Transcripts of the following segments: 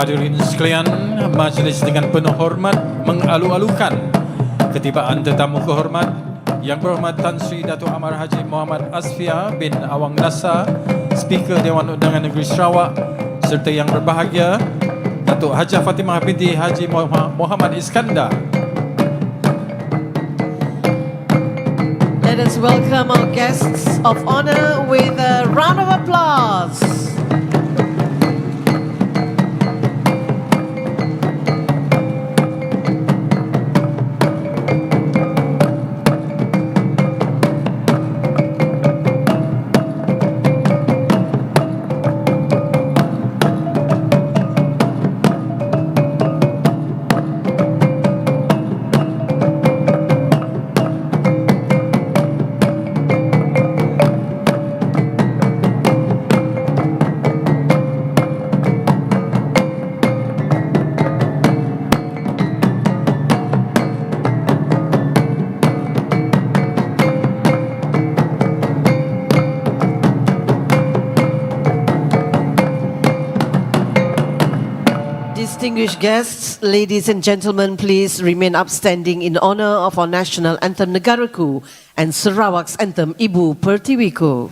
Hadirin sekalian, majlis dengan penuh hormat mengalu-alukan ketibaan tetamu kehormat Yang berhormat Tan Sri Datuk Amar Haji Muhammad Asfia bin Awang Nasa, Speaker Dewan Undangan Negeri Sarawak, serta yang berbahagia Datuk Hajah Fatimah binti Haji Muhammad Iskandar. Let us welcome our guests of honor with a round of applause. Distinguished guests, ladies and gentlemen, please remain upstanding in honor of our national anthem Negaraku and Sarawak's anthem Ibu Pertiwiku.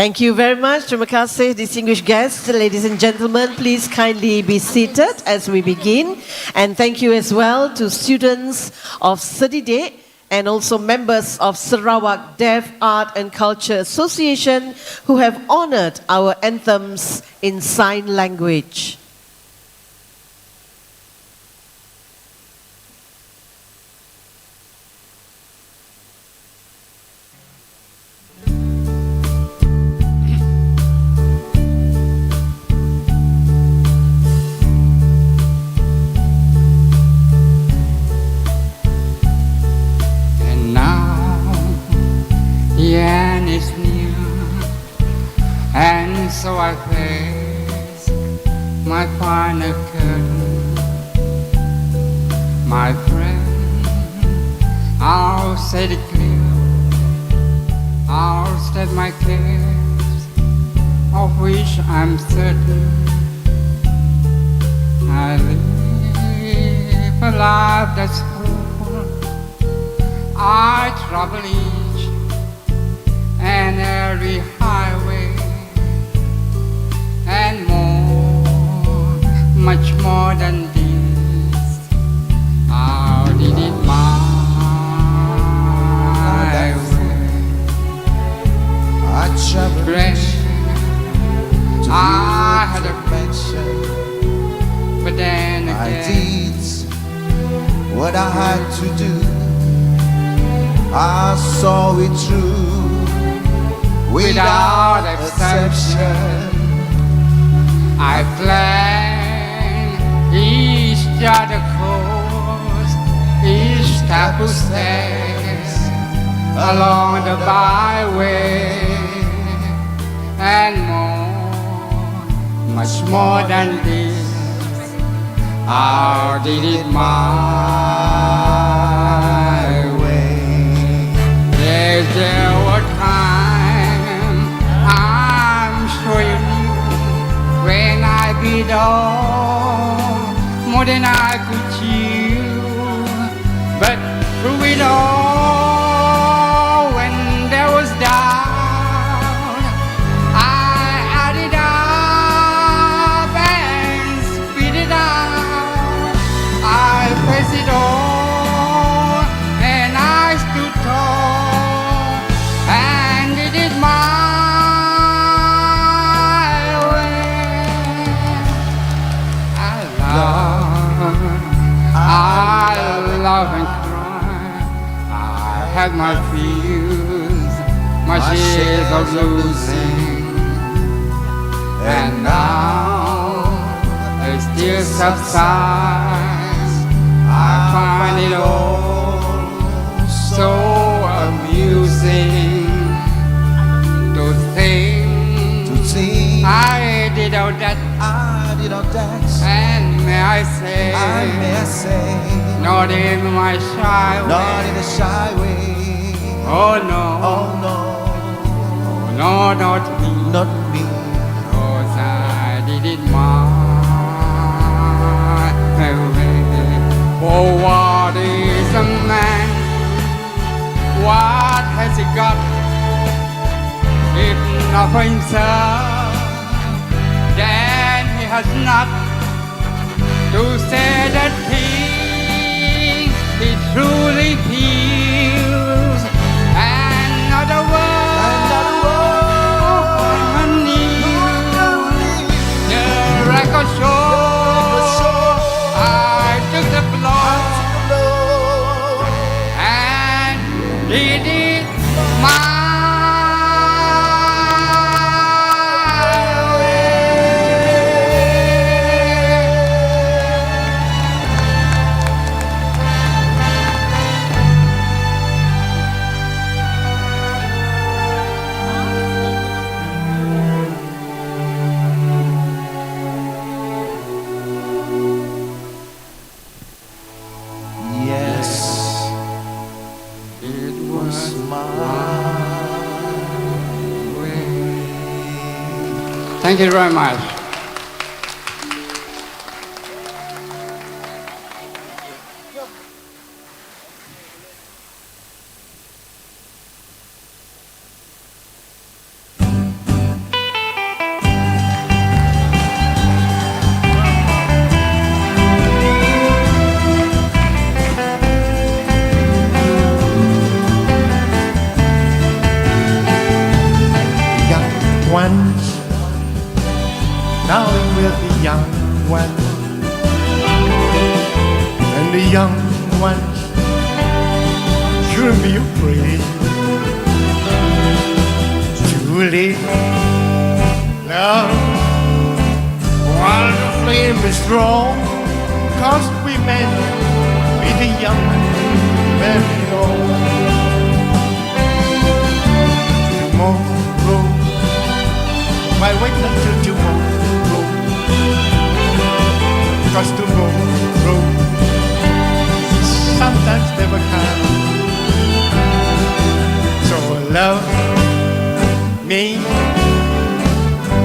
Thank you very much. Terima kasih, distinguished guests. Ladies and gentlemen, please kindly be seated as we begin. And thank you as well to students of Sedide and also members of Sarawak Deaf Art and Culture Association who have honored our anthems in sign language. so I face my final curtain. My friend, I'll set it clear. I'll state my case, of which I'm certain. I live a life that's full. I travel each and every highway, and more, much more than this. I did it my way. I traveled Friend, to I had a mention but then my again, deeds, what I had to do. I saw it through without exception. I planned each other course, each step we takes along the byway, and more, much more than this. I did it my way. Yes, there were times, I'm sure you knew, when I beat all more than I could chew. But through it all, when there was doubt, I added up and spit it out. I faced it all, and I stood tall, and did it my way. I love and cry. I had my fears, my shades of losing, and now they still subside. I find it all so amusing to think I did all that, and may I say, not in my shy way. Not in a shy way. Oh no, Oh no, no, not me, not me. 'cause I did it my way. Oh, what is a man? What has he got? If not for himself, then he has not to say that he truly feels. Another word new. The record shows I took the blow and did it my Yes, it was my way. Thank you very much. Ones, now we're the young ones, and the young ones shouldn't be afraid to live. Love, while the flame is strong, 'cause we meant to be the young men know. Tomorrow, my wait until tomorrow, because tomorrow sometimes never comes. So love me.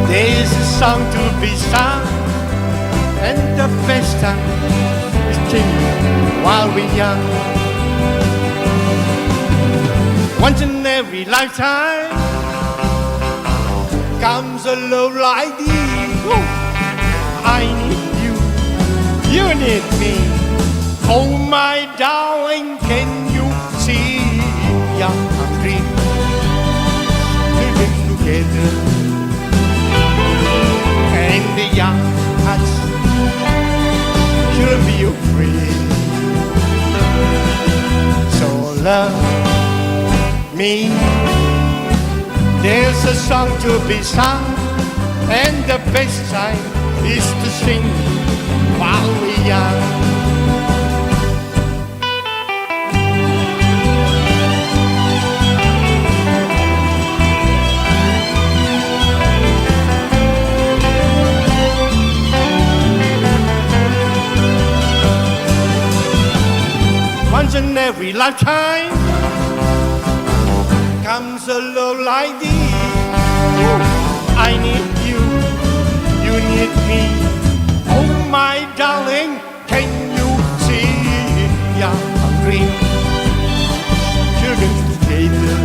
There's a song to be sung, and the best time is singing while we're young. Once in every lifetime comes a love like this. I need you, you need me. Oh my darling, can you see? Young and green, living together, and the young hearts should be afraid. So love me. There's a song to be sung, and the best time is to sing while we're young. Once in every lifetime comes a love like this. I need you, you need me. Oh my darling, can you see? Young and green, children together,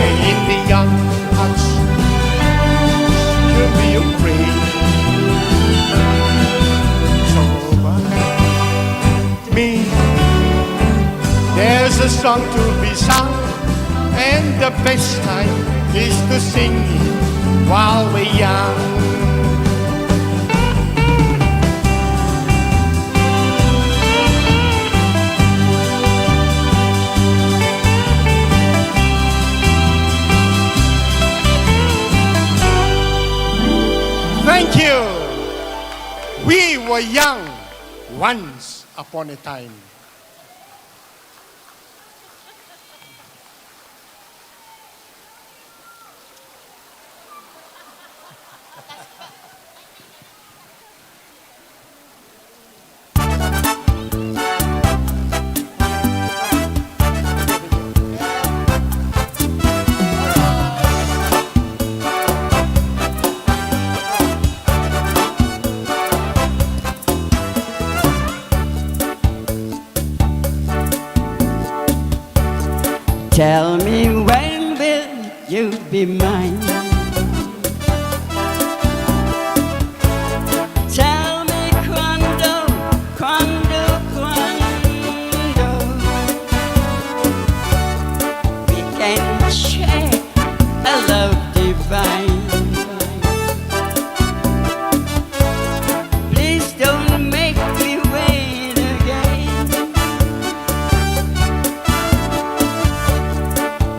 and in the young hearts should be afraid. So me, there's a song to be sung, and the best time is to sing it while we're young. Thank you. We were young once upon a time. Tell me, when will you be mine? Tell me quando, quando, quando we can share a love divine. Please don't make me wait again.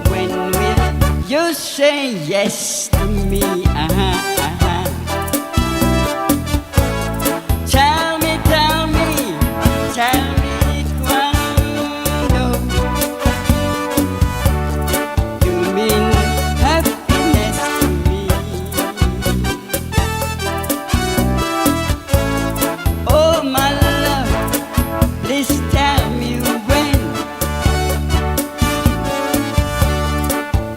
When will you say yes to me? Tell me, tell me, tell me quando you mean happiness to me. Oh my love, please tell me when.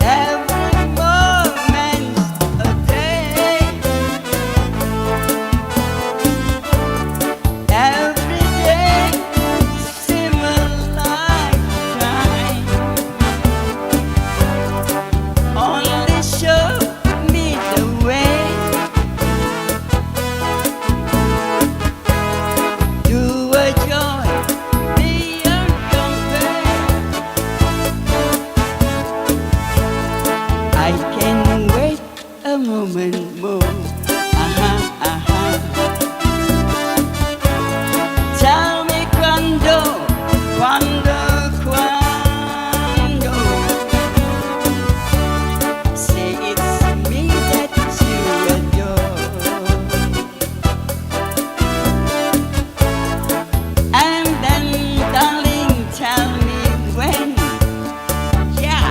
Every moment's a day. Every day seems a lifetime. Only show me the way. You are joy beyond compare. I can wait a moment more. Tell me quando, quando, quando. Say it's me that you adore. And then, darling, tell me when. Yeah.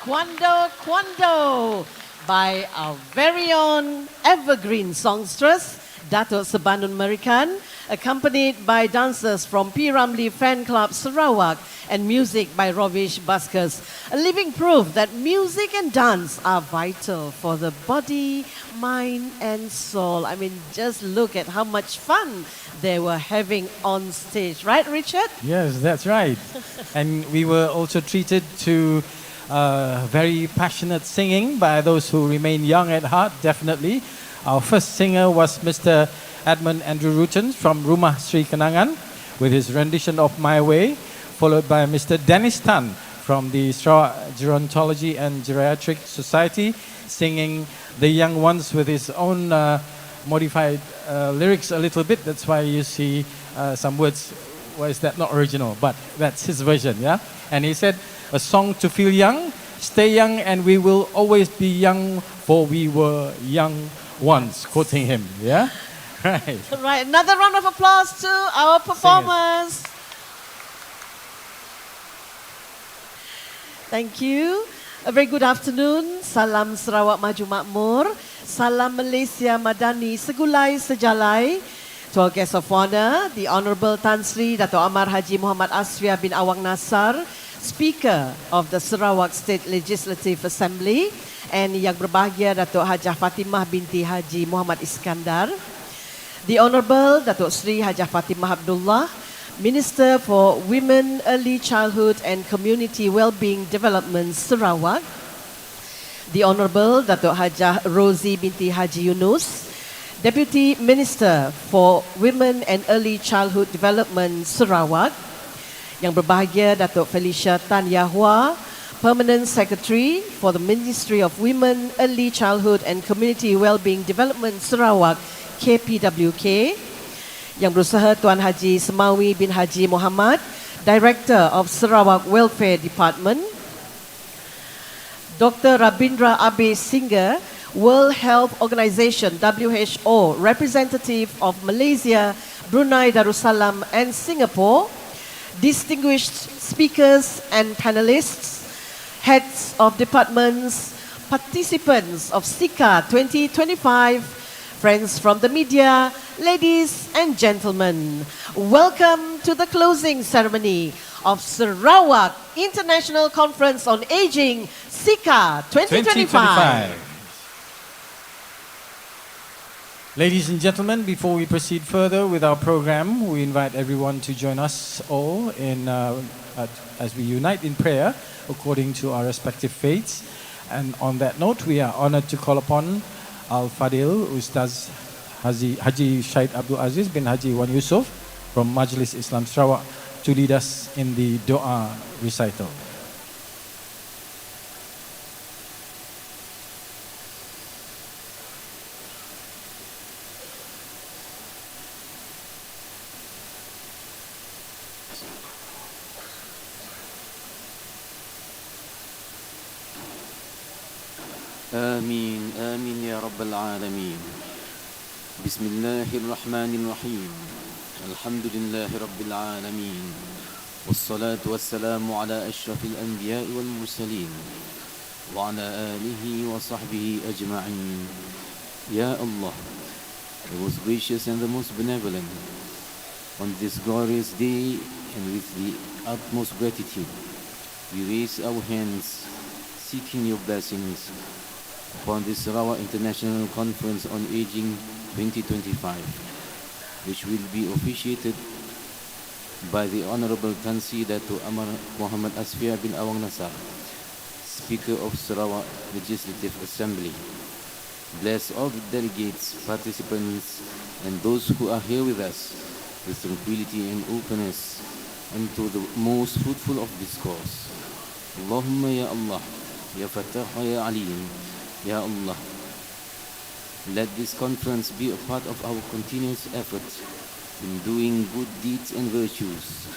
Quando Quando by our very own evergreen songstress, Dato Sebanun Merican, accompanied by dancers from P. Ramlee Fan Club Sarawak and music by Rovish Buskers. A living proof that music and dance are vital for the body, mind and soul. I mean, just look at how much fun they were having on stage. Right, Richard? Yes, that's right. And we were also treated to very passionate singing by those who remain young at heart, definitely. Our first singer was Mr. Edmund Andrew Rutten from Rumah Sri Kenangan with his rendition of My Way, followed by Mr. Dennis Tan from the Sarawak Gerontology and Geriatric Society, singing The Young Ones with his own modified lyrics a little bit. That's why you see some words, well, is that not original, but that's his version, yeah? And he said, a song to feel young, stay young, and we will always be young, for we were young once, quoting him, yeah? Right. Right, another round of applause to our performers. Thank you. A very good afternoon. Salam Sarawak Maju Makmur. Salam Malaysia Madani Segulai Sejalai. To our guest of honor, the Honorable Tan Sri Dato' Amar Haji Muhammad Asfia bin Awang Nasar, Speaker of the Sarawak State Legislative Assembly, and Yang Berbahagia Dato' Hajah Fatimah binti Haji Muhammad Iskandar, the Honorable Dato' Sri Hajah Fatimah Abdullah, Minister for Women, Early Childhood and Community Wellbeing Development Sarawak, the Honorable Dato' Hajah Rosie binti Haji Yunus, Deputy Minister for Women and Early Childhood Development Sarawak, Yang Berbahagia Dato' Felicia Tan Yahua, Permanent Secretary for the Ministry of Women, Early Childhood and Community Wellbeing Development Sarawak, KPWK, Yang Berusaha Tuan Haji Semawi bin Haji Muhammad, Director of Sarawak Welfare Department, Dr. Rabindra Abe Singer, World Health Organization WHO representative of Malaysia, Brunei Darussalam and Singapore, distinguished speakers and panelists, heads of departments, participants of SICA 2025, friends from the media, ladies and gentlemen, welcome to the closing ceremony of Sarawak International Conference on Aging, SICA 2025. Ladies and gentlemen, before we proceed further with our program, we invite everyone to join us all in as we unite in prayer according to our respective faiths. And on that note, we are honored to call upon Al-Fadil Ustaz Haji Syed Abdul Aziz bin Haji Wan Yusof from Majlis Islam Sarawak to lead us in the Doa recital. آمين آمين يا رب العالمين. بسم الله الرحمن الرحيم. الحمد لله رب العالمين، والصلاة والسلام على أشرف الأنبياء والمرسلين وعلى آله وصحبه أجمعين. يا Allah, the most gracious and the most benevolent, on this glorious day and with the utmost gratitude, we raise our hands seeking your blessings upon this Sarawak International Conference on Aging 2025, which will be officiated by the Honorable Tan Sri Dato' Amar Muhammad Asfia bin Awang Nasar, Speaker of Sarawak Legislative Assembly. Bless all the delegates, participants, and those who are here with us with tranquility and openness, and to the most fruitful of discourse. Allahumma ya Allah, ya Fattah ya Alim, Ya Allah, let this conference be a part of our continuous efforts in doing good deeds and virtues.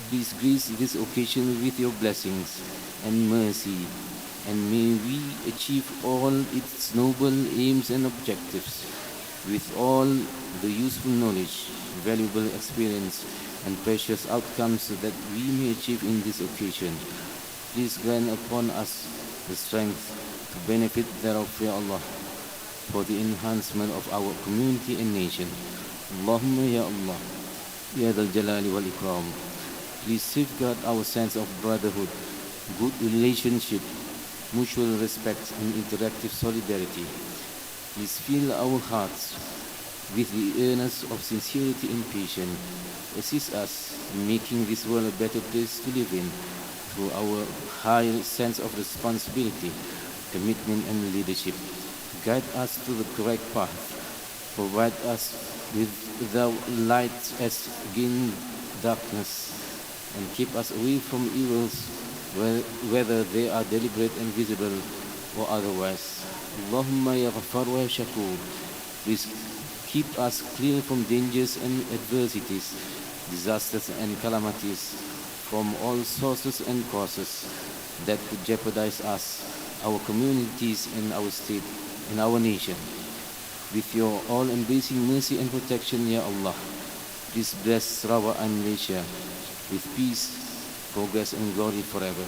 Please grace this occasion with your blessings and mercy, and may we achieve all its noble aims and objectives with all the useful knowledge, valuable experience, and precious outcomes that we may achieve in this occasion. Please grant upon us the strength to benefit thereof, Ya Allah, for the enhancement of our community and nation. Allahumma Ya Allah, Ya Dal Jalali wal Ikram. Please safeguard our sense of brotherhood, good relationship, mutual respect, and interactive solidarity. Please fill our hearts with the earnest of sincerity and patience. Assist us in making this world a better place to live in through our high sense of responsibility, commitment, and leadership. Guide us to the correct path. Provide us with the light as against darkness, and keep us away from evils, whether they are deliberate and visible or otherwise. Allahumma ya Ghaffar wa ya Shakur. Please keep us clear from dangers and adversities, disasters and calamities, from all sources and causes that could jeopardize us, our communities, and our state, and our nation. With your all-embracing mercy and protection, Ya Allah, please bless Sarawak and Malaysia with peace, progress, and glory forever.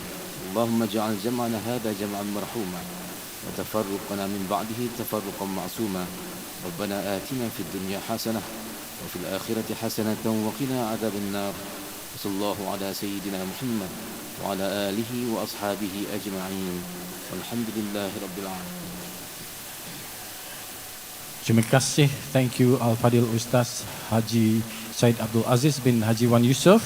Allahumma ja'al jam'ana hada jam'an marhuma, wa tafarruqana min ba'dihi tafarruqan ma'suma. ربنا آتنا في الدنيا حسنة وفي الآخرة حسنة وقنا عذاب النار. وصلى الله على سيدنا محمد وعلى آله وأصحابه أجمعين والحمد لله رب العالمين. Terima kasih. Thank you Al-Fadil Ustaz Haji Said Abdul Aziz bin Haji Wan Yusof.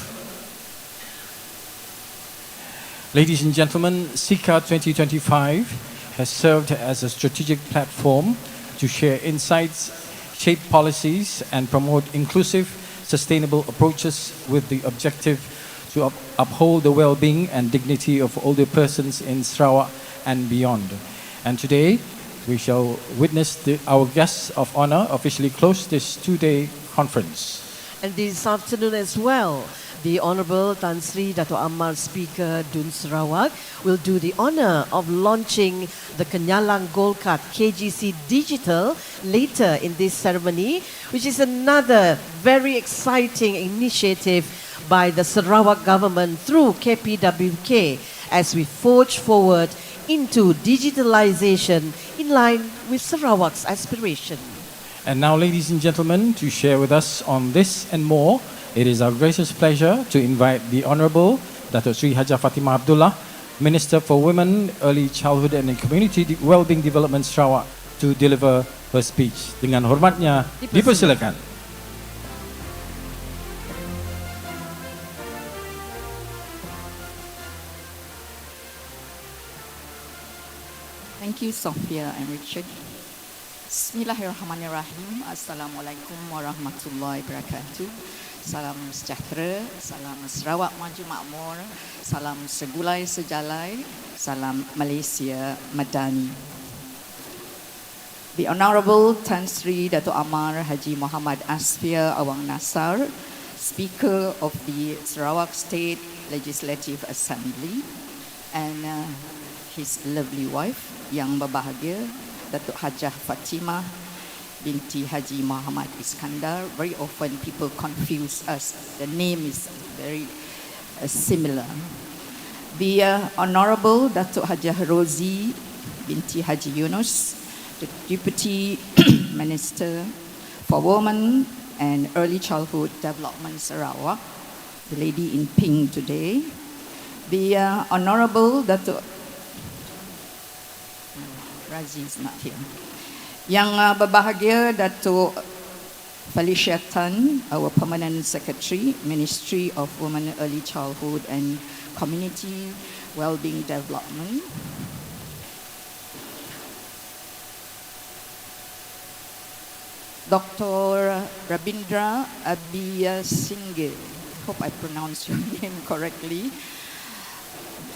Ladies and gentlemen, SICA 2025 has served as a strategic platform to share insights, shape policies, and promote inclusive, sustainable approaches with the objective to uphold the well-being and dignity of older persons in Sarawak and beyond. And today, we shall witness our guests of honor officially close this two-day conference. And this afternoon as well, the Honourable Tan Sri Dato' Ammar Speaker Dun Sarawak will do the honour of launching the Kenyalang Gold Card KGC Digital later in this ceremony, which is another very exciting initiative by the Sarawak government through KPWK as we forge forward into digitalization in line with Sarawak's aspiration. And now, ladies and gentlemen, to share with us on this and more, it is our greatest pleasure to invite the Honourable Dato' Sri Hajah Fatimah Abdullah, Minister for Women, Early Childhood and Community Wellbeing Development Sarawak, to deliver her speech. Dengan hormatnya, dipersilakan. Thank you, Sophia and Richard. Bismillahirrahmanirrahim. Assalamualaikum warahmatullahi wabarakatuh. Salam sejahtera, salam Sarawak maju makmur, salam segulai sejalai, salam Malaysia Madani. The Honourable Tan Sri Dato' Ammar Haji Muhammad Asfia Awang Nasar, Speaker of the Sarawak State Legislative Assembly, and his lovely wife yang berbahagia, Datuk Hajah Fatimah binti Haji Muhammad Iskandar. Very often people confuse us. The name is very similar. The Honourable Datuk Hajah Rozi binti Haji Yunus, the Deputy Minister for Women and Early Childhood Development Sarawak, the lady in pink today. The Honourable Datuk Razi is not here. Yang berbahagia Datuk Felicia Tan, our Permanent Secretary, Ministry of Women, Early Childhood and Community Wellbeing Development. Dr. Rabindra Abiyasinghe, hope I pronounced your name correctly,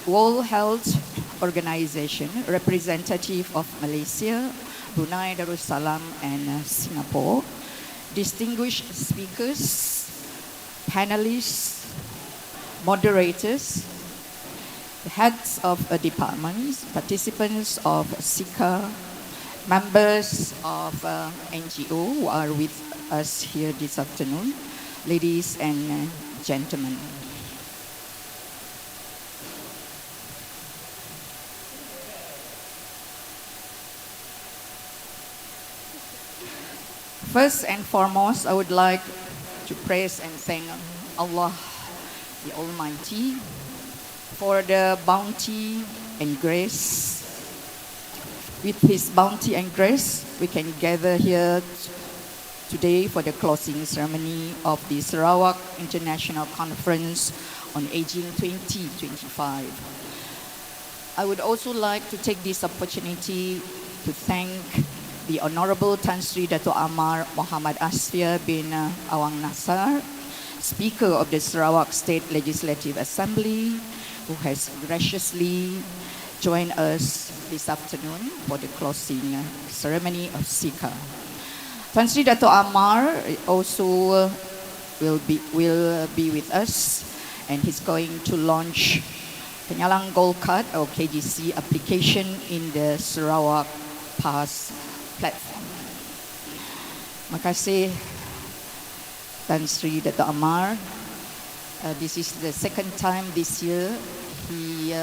World Health Organization, representative of Malaysia, Brunei Darussalam and Singapore, distinguished speakers, panelists, moderators, the heads of departments, participants of SICA, members of NGO who are with us here this afternoon, ladies and gentlemen. First and foremost, I would like to praise and thank Allah, the Almighty, for the bounty and grace. With His bounty and grace, we can gather here today for the closing ceremony of the Sarawak International Conference on Aging 2025. I would also like to take this opportunity to thank the Honorable Tan Sri Dato' Amar Muhammad Asfia bin Awang Nasar, Speaker of the Sarawak State Legislative Assembly, who has graciously joined us this afternoon for the closing ceremony of SICA. Tan Sri Dato' Amar also will be with us, and he's going to launch Penyalang Gold Card or KGC application in the Sarawak Pass platform. Terima kasih Tan Sri Dato' Amar. This is the second time this year he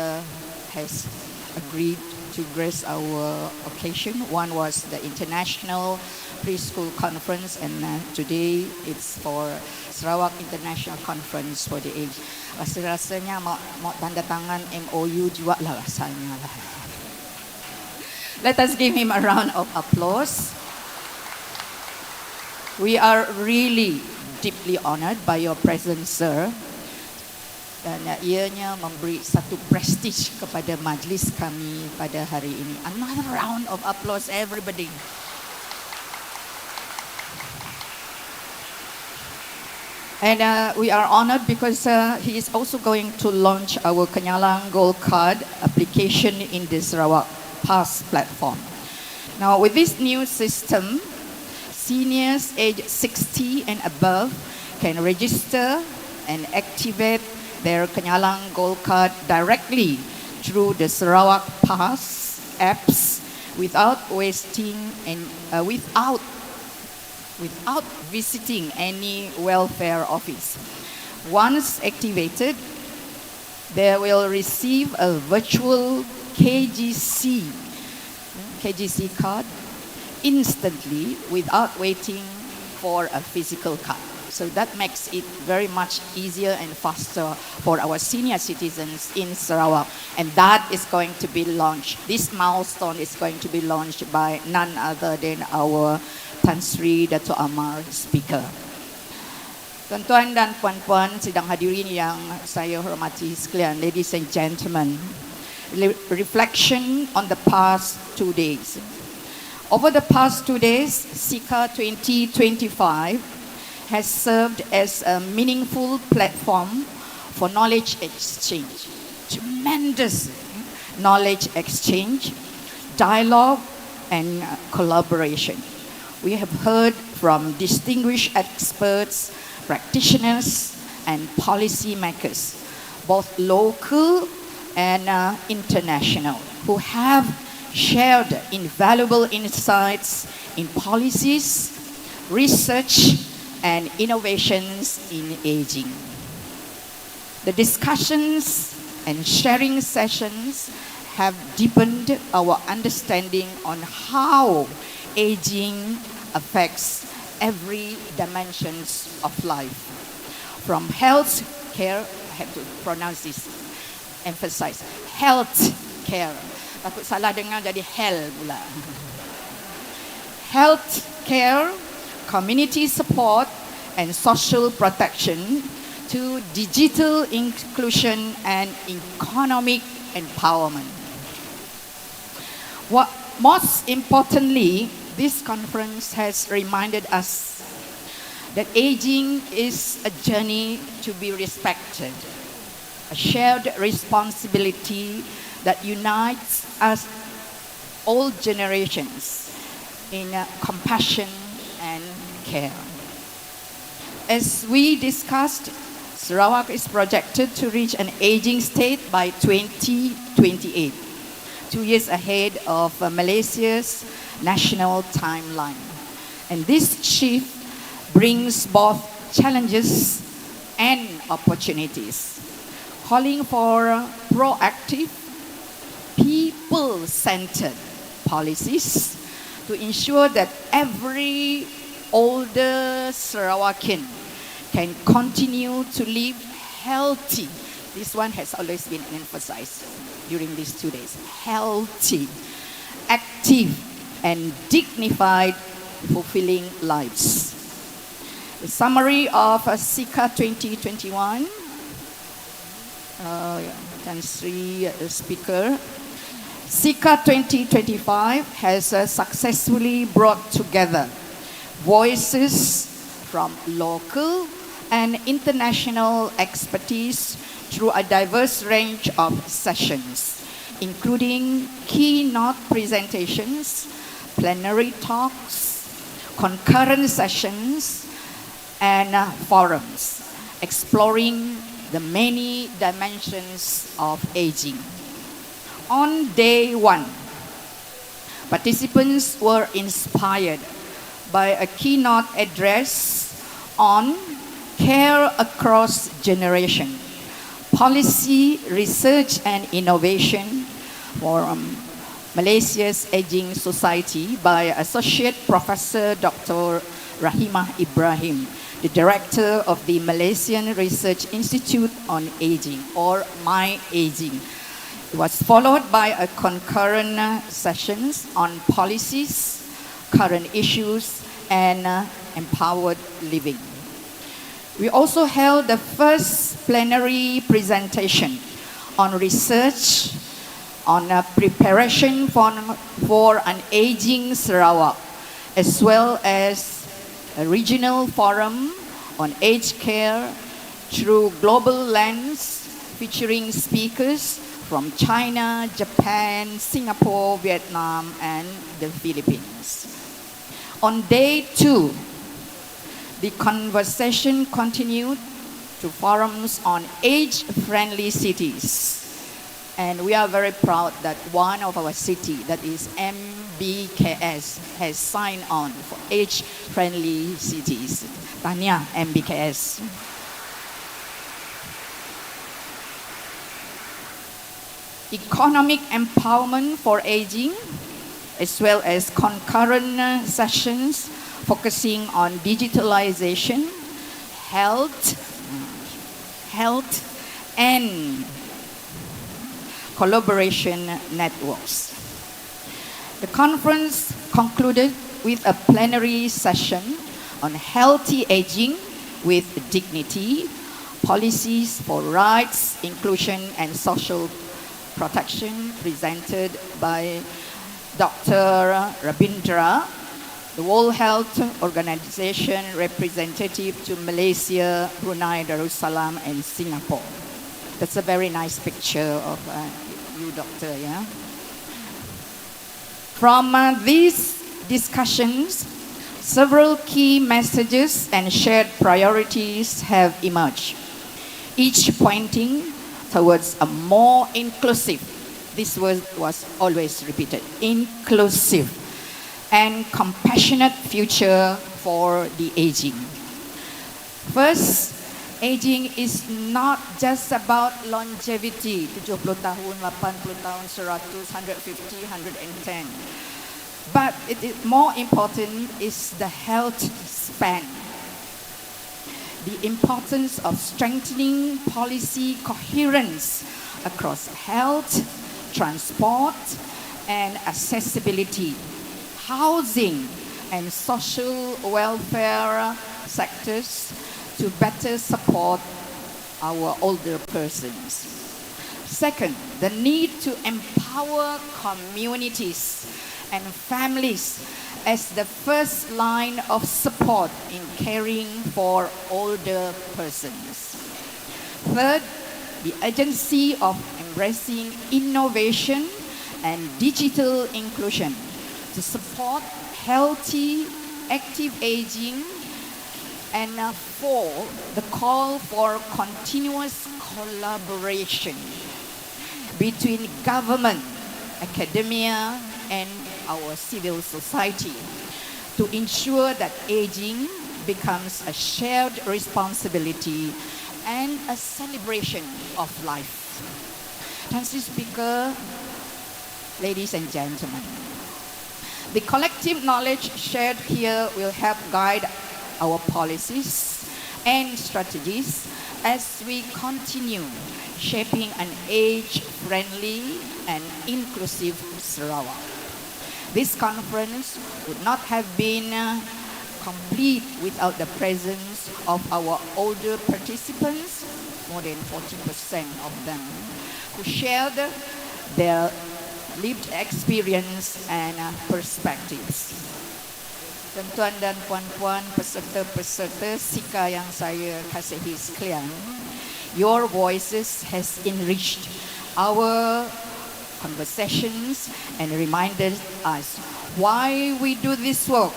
has agreed to grace our occasion. One was the International Preschool Conference, and today it's for Sarawak International Conference for the Age. Rasa-rasanya mau tanda tangan MOU juga lah rasanya lah. Let us give him a round of applause. We are really deeply honored by your presence, sir. Dan ianya memberi satu prestige kepada majlis kami pada hari ini. Another round of applause, everybody. And we are honored because he is also going to launch our Penyalang Gold Card application in the Sarawak Pass platform. Now, with this new system, seniors aged 60 and above can register and activate their Penyalang Gold Card directly through the Sarawak Pass apps without wasting and without visiting any welfare office. Once activated, they will receive a virtual KGC card instantly without waiting for a physical card. So that makes it very much easier and faster for our senior citizens in Sarawak. And that is going to be launched. This milestone is going to be launched by none other than our Tan Sri Dato' Amar Speaker. Tuan-tuan dan puan-puan sidang hadirin yang saya hormati sekalian, ladies and gentlemen, reflection on the past 2 days. Over the past 2 days, SICA 2025 has served as a meaningful platform for knowledge exchange, tremendous knowledge exchange, dialogue, and collaboration. We have heard from distinguished experts, practitioners, and policymakers, both local and international, who have shared invaluable insights in policies, research, and innovations in aging. The discussions and sharing sessions have deepened our understanding on how aging affects every dimensions of life. From health care, I have to pronounce this, emphasize, health care. Takut salah dengar jadi hell pula. Health care, community support, and social protection to digital inclusion and economic empowerment. What most importantly, this conference has reminded us that aging is a journey to be respected, a shared responsibility that unites us all generations in compassion and care. As we discussed, Sarawak is projected to reach an aging state by 2028, 2 years ahead of Malaysia's national timeline. And this shift brings both challenges and opportunities, calling for proactive, people-centered policies to ensure that every older Sarawakian can continue to live healthy. This one has always been emphasized during these 2 days. Healthy, active, and dignified, fulfilling lives. The summary of SICA 2021. Tan Sri, the speaker. SICA 2025 has successfully brought together voices from local and international expertise through a diverse range of sessions, including keynote presentations, plenary talks, concurrent sessions, and forums, exploring the many dimensions of aging. On day one, participants were inspired by a keynote address on care across generation, policy, research and innovation for Malaysia's aging society by Associate Professor Dr. Rahimah Ibrahim, the director of the Malaysian Research Institute on Aging, or My Aging. It was followed by a concurrent sessions on policies, current issues, and empowered living. We also held the first plenary presentation on research on preparation for an aging Sarawak, as well as a regional forum on aged care through global lens, featuring speakers from China, Japan, Singapore, Vietnam, and the Philippines. On day two, the conversation continued to forums on age-friendly cities. And we are very proud that one of our city, that is MBKS, has signed on for age-friendly cities. Tanya, MBKS. Economic empowerment for aging, as well as concurrent sessions focusing on digitalization, health, and collaboration networks. The conference concluded with a plenary session on healthy aging with dignity, policies for rights, inclusion, and social protection, presented by Dr. Rabindra, the World Health Organization representative to Malaysia, Brunei Darussalam, and Singapore. That's a very nice picture of you, Doctor, yeah? From these discussions, several key messages and shared priorities have emerged, each pointing towards a more inclusive, this was always repeated, inclusive and compassionate future for the aging. First, aging is not just about longevity, 70 tahun, 80 tahun, 100, 150, 110. But it is more important is the health span. The importance of strengthening policy coherence across health, transport, and accessibility, housing, and social welfare sectors to better support our older persons. Second, the need to empower communities and families as the first line of support in caring for older persons. Third, the urgency of embracing innovation and digital inclusion to support healthy, active aging. And four, the call for continuous collaboration between government, academia, and our civil society to ensure that aging becomes a shared responsibility and a celebration of life. Mr. Speaker, ladies and gentlemen, The collective knowledge shared here will help guide our policies and strategies as we continue shaping an age-friendly and inclusive Sarawak. This conference would not have been complete without the presence of our older participants, more than 40% of them, who shared their lived experience and perspectives. Tuan-tuan dan puan-puan peserta-peserta SICA yang saya kasihi sekalian, your voices has enriched our conversations and reminded us why we do this work.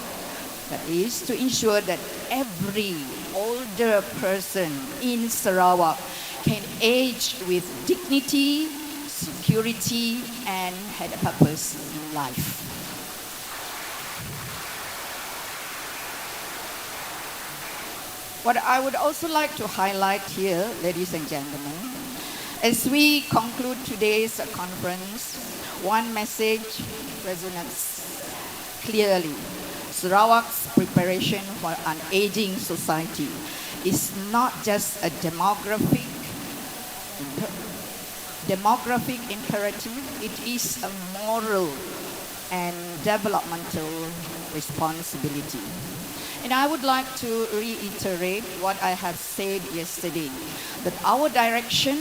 That is to ensure that every older person in Sarawak can age with dignity, security, and had a purpose in life. What I would also like to highlight here, ladies and gentlemen, as we conclude today's conference, one message resonates clearly. Sarawak's preparation for an aging society is not just a demographic imperative, it is a moral and developmental responsibility. And I would like to reiterate what I have said yesterday, that our direction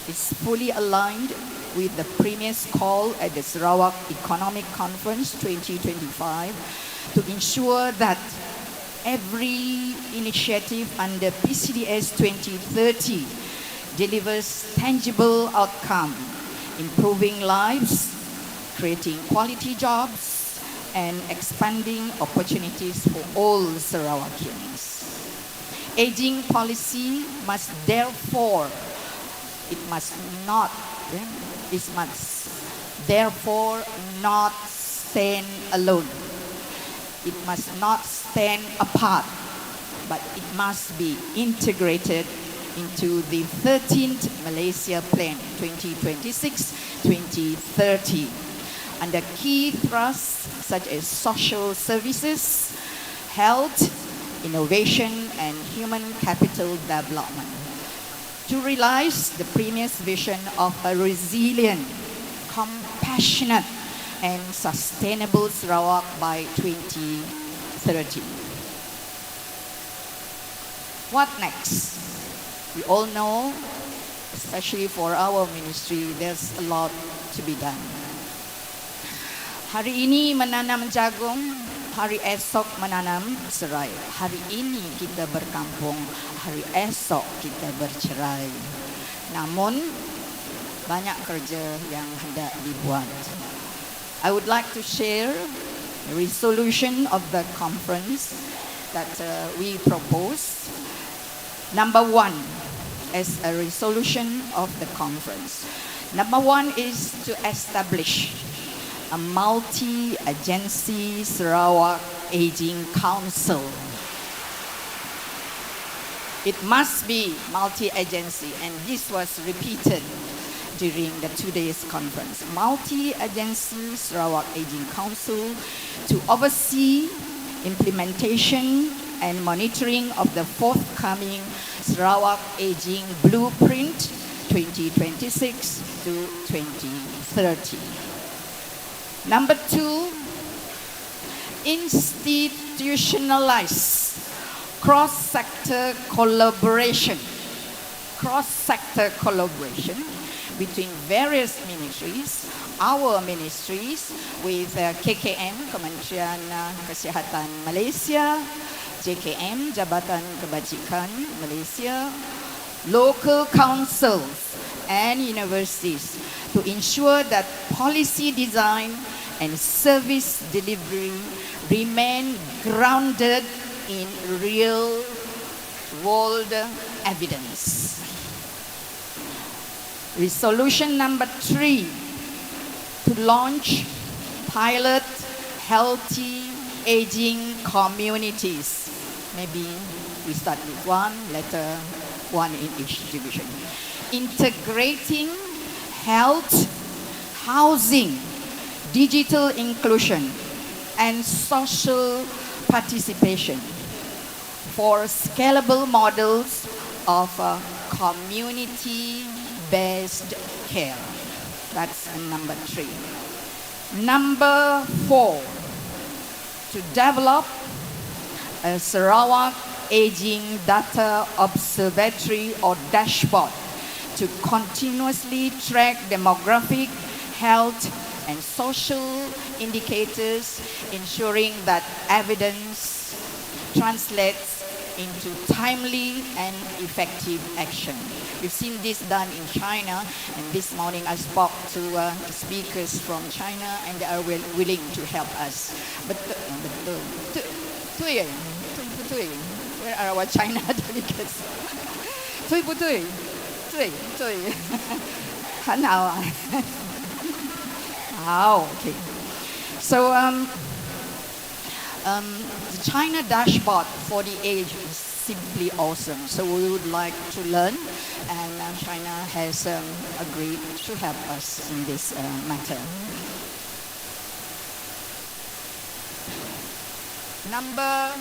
is fully aligned with the Premier's call at the Sarawak Economic Conference 2025 to ensure that every initiative under PCDS 2030 delivers tangible outcome, improving lives, creating quality jobs, and expanding opportunities for all Sarawakians. Aging policy must therefore not stand alone. It must not stand apart, but it must be integrated into the 13th Malaysia Plan 2026-2030 under key thrusts such as social services, health, innovation, and human capital development. To realize the Premier's vision of a resilient, compassionate, and sustainable Sarawak by 2030. What next? We all know, especially for our ministry, there's a lot to be done. Hari ini menanam jagung, hari esok menanam serai. Hari ini kita berkampung, hari esok kita bercerai. Namun, banyak kerja yang hendak dibuat. I would like to share the resolution of the conference that we propose. Number one, as a resolution of the conference. Number one is to establish a multi-agency Sarawak Aging Council. It must be multi-agency, and this was repeated during the 2 days conference. Multi-agency Sarawak Aging Council to oversee implementation and monitoring of the forthcoming Sarawak Aging Blueprint 2026 to 2030. Number two, institutionalize cross-sector collaboration. Cross-sector collaboration between various ministries, our ministries with KKM, Kementerian Kesihatan Malaysia, JKM, Jabatan Kebajikan Malaysia, local councils and universities to ensure that policy design and service delivery remain grounded in real-world evidence. Resolution number 3, to launch pilot healthy aging communities. Maybe we start with one, later one in each division. Integrating health, housing, digital inclusion, and social participation for scalable models of community-based care. That's number 3. Number 4, to develop a Sarawak Aging Data Observatory or dashboard to continuously track demographic, health, and social indicators, ensuring that evidence translates into timely and effective action. We've seen this done in China, and this morning I spoke to speakers from China, and they are willing to help us. But where are our China delegates? 对不对？对对，很好啊。好 ，okay. So the China dashboard for the age is simply awesome. So we would like to learn, and China has agreed to help us in this matter. Number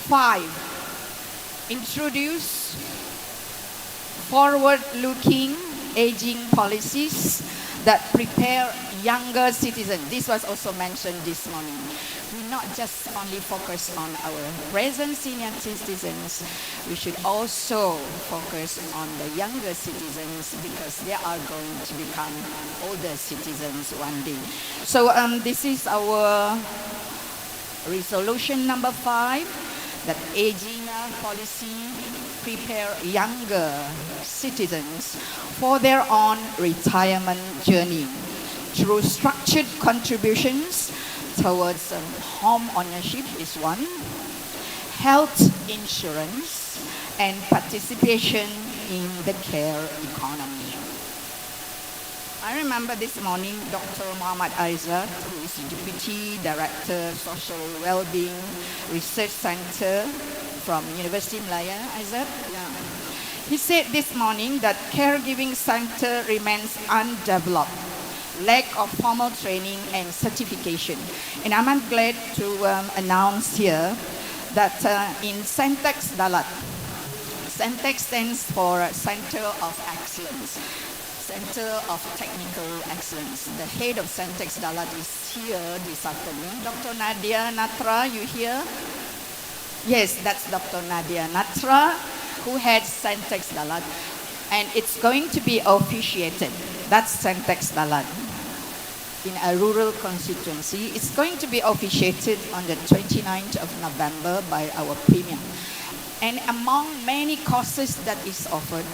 5, introduce forward-looking aging policies that prepare younger citizens. This was also mentioned this morning. We not just only focus on our present senior citizens, we should also focus on the younger citizens because they are going to become older citizens one day. So this is our resolution number 5, that aging policy prepare younger citizens for their own retirement journey through structured contributions towards home ownership is one, health insurance, and participation in the care economy. I remember this morning Dr. Muhammad Aizat, who is Deputy Director Social Wellbeing Research Center from University Malaya, Aizat. Yeah. He said this morning that caregiving center remains undeveloped, lack of formal training and certification. And I'm glad to announce here that in Sentex Dalat, Sentex stands for Center of Excellence, Center of Technical Excellence. The head of Sentex Dalat is here this afternoon. Dr. Nadia Natra, you here? Yes, that's Dr. Nadia Natra, who heads Sentex Dalat. And it's going to be officiated. That's Sentex Dalat in a rural constituency. It's going to be officiated on the 29th of November by our Premier. And among many courses that is offered,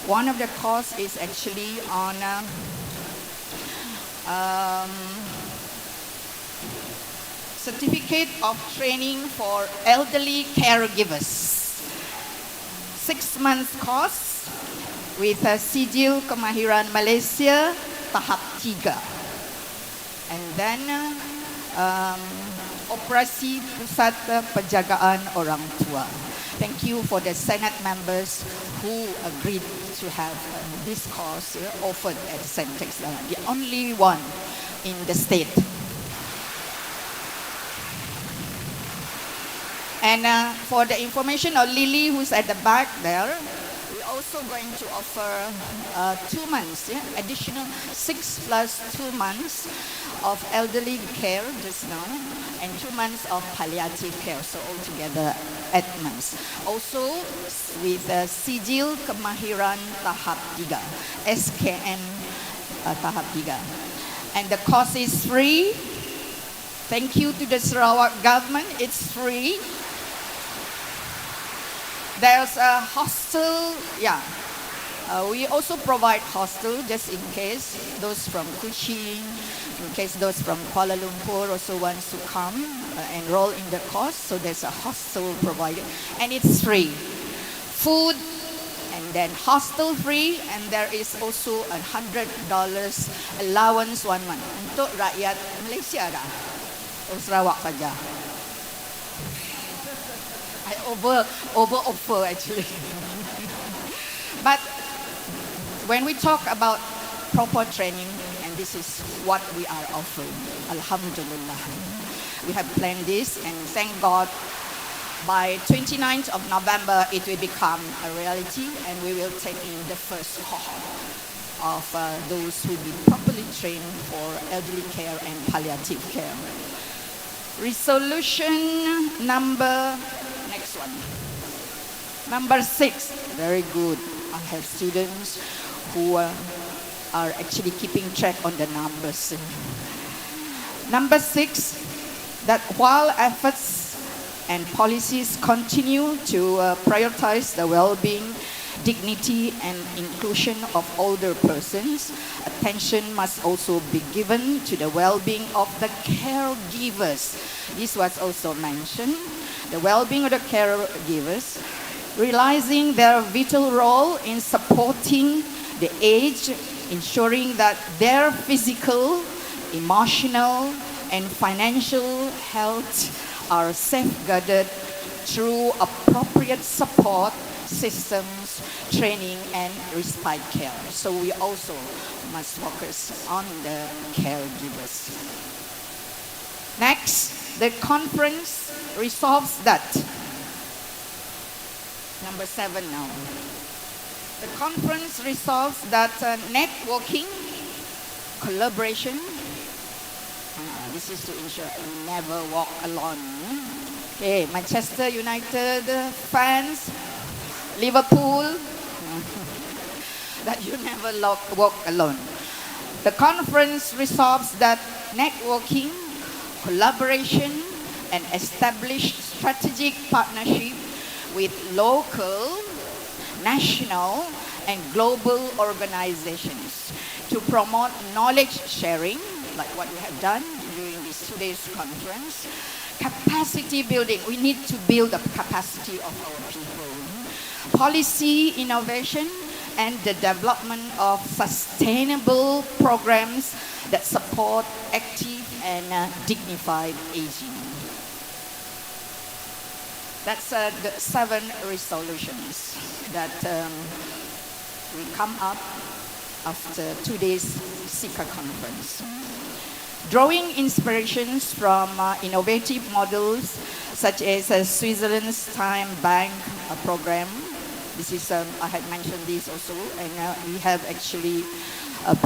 one of the courses is actually on Certificate of Training for Elderly Caregivers. 6-month course with Sijil Kemahiran Malaysia tahap 3. And then Operasi Pusat Penjagaan Orang Tua. Thank you for the Senate members who agreed to have this course offered at Sentex, the only one in the state. And for the information of Lily, who's at the back there, we're also going to offer 2 months, additional 6 plus 2 months of elderly care just now, and 2 months of palliative care, so altogether 8 months. Also with Sijil Kemahiran tahap 3, SKN tahap 3. And the course is free. Thank you to the Sarawak government, it's free. There's a hostel, we also provide hostel just in case those from Kuching, in case those from Kuala Lumpur also wants to come enroll in the course. So there's a hostel provided, and it's free. Food, and then hostel free, and there is also $100 allowance 1 month untuk rakyat Malaysia dah, atau Sarawak saja. I over offer actually. But when we talk about proper training, and this is what we are offering, Alhamdulillah. we have planned this, and thank God by 29th of November it will become a reality, and we will take in the first cohort of those who will be properly trained for elderly care and palliative care. Resolution next one. Number 6, very good. I have students who are actually keeping track on the numbers. Number 6, that while efforts and policies continue to prioritize the well-being, dignity and inclusion of older persons, attention must also be given to the well-being of the caregivers. This was also mentioned. The well-being of the caregivers, realizing their vital role in supporting the aged, ensuring that their physical, emotional, and financial health are safeguarded through appropriate support systems, training, and respite care. So we also must focus on the caregivers. Next, the conference resolves that. Number 7 now. The conference resolves that networking, collaboration, this is to ensure you never walk alone. Okay, Manchester United fans, Liverpool, that you never walk alone. The conference resolves that networking, collaboration, and establish strategic partnership with local, national, and global organizations to promote knowledge sharing, like what we have done during this today's conference. Capacity building, we need to build the capacity of our people. Policy innovation and the development of sustainable programs that support active and dignified aging. That's the 7 resolutions that will come up after today's SICA conference. Drawing inspirations from innovative models such as Switzerland's Time Bank program. This is, I had mentioned this also, and we have actually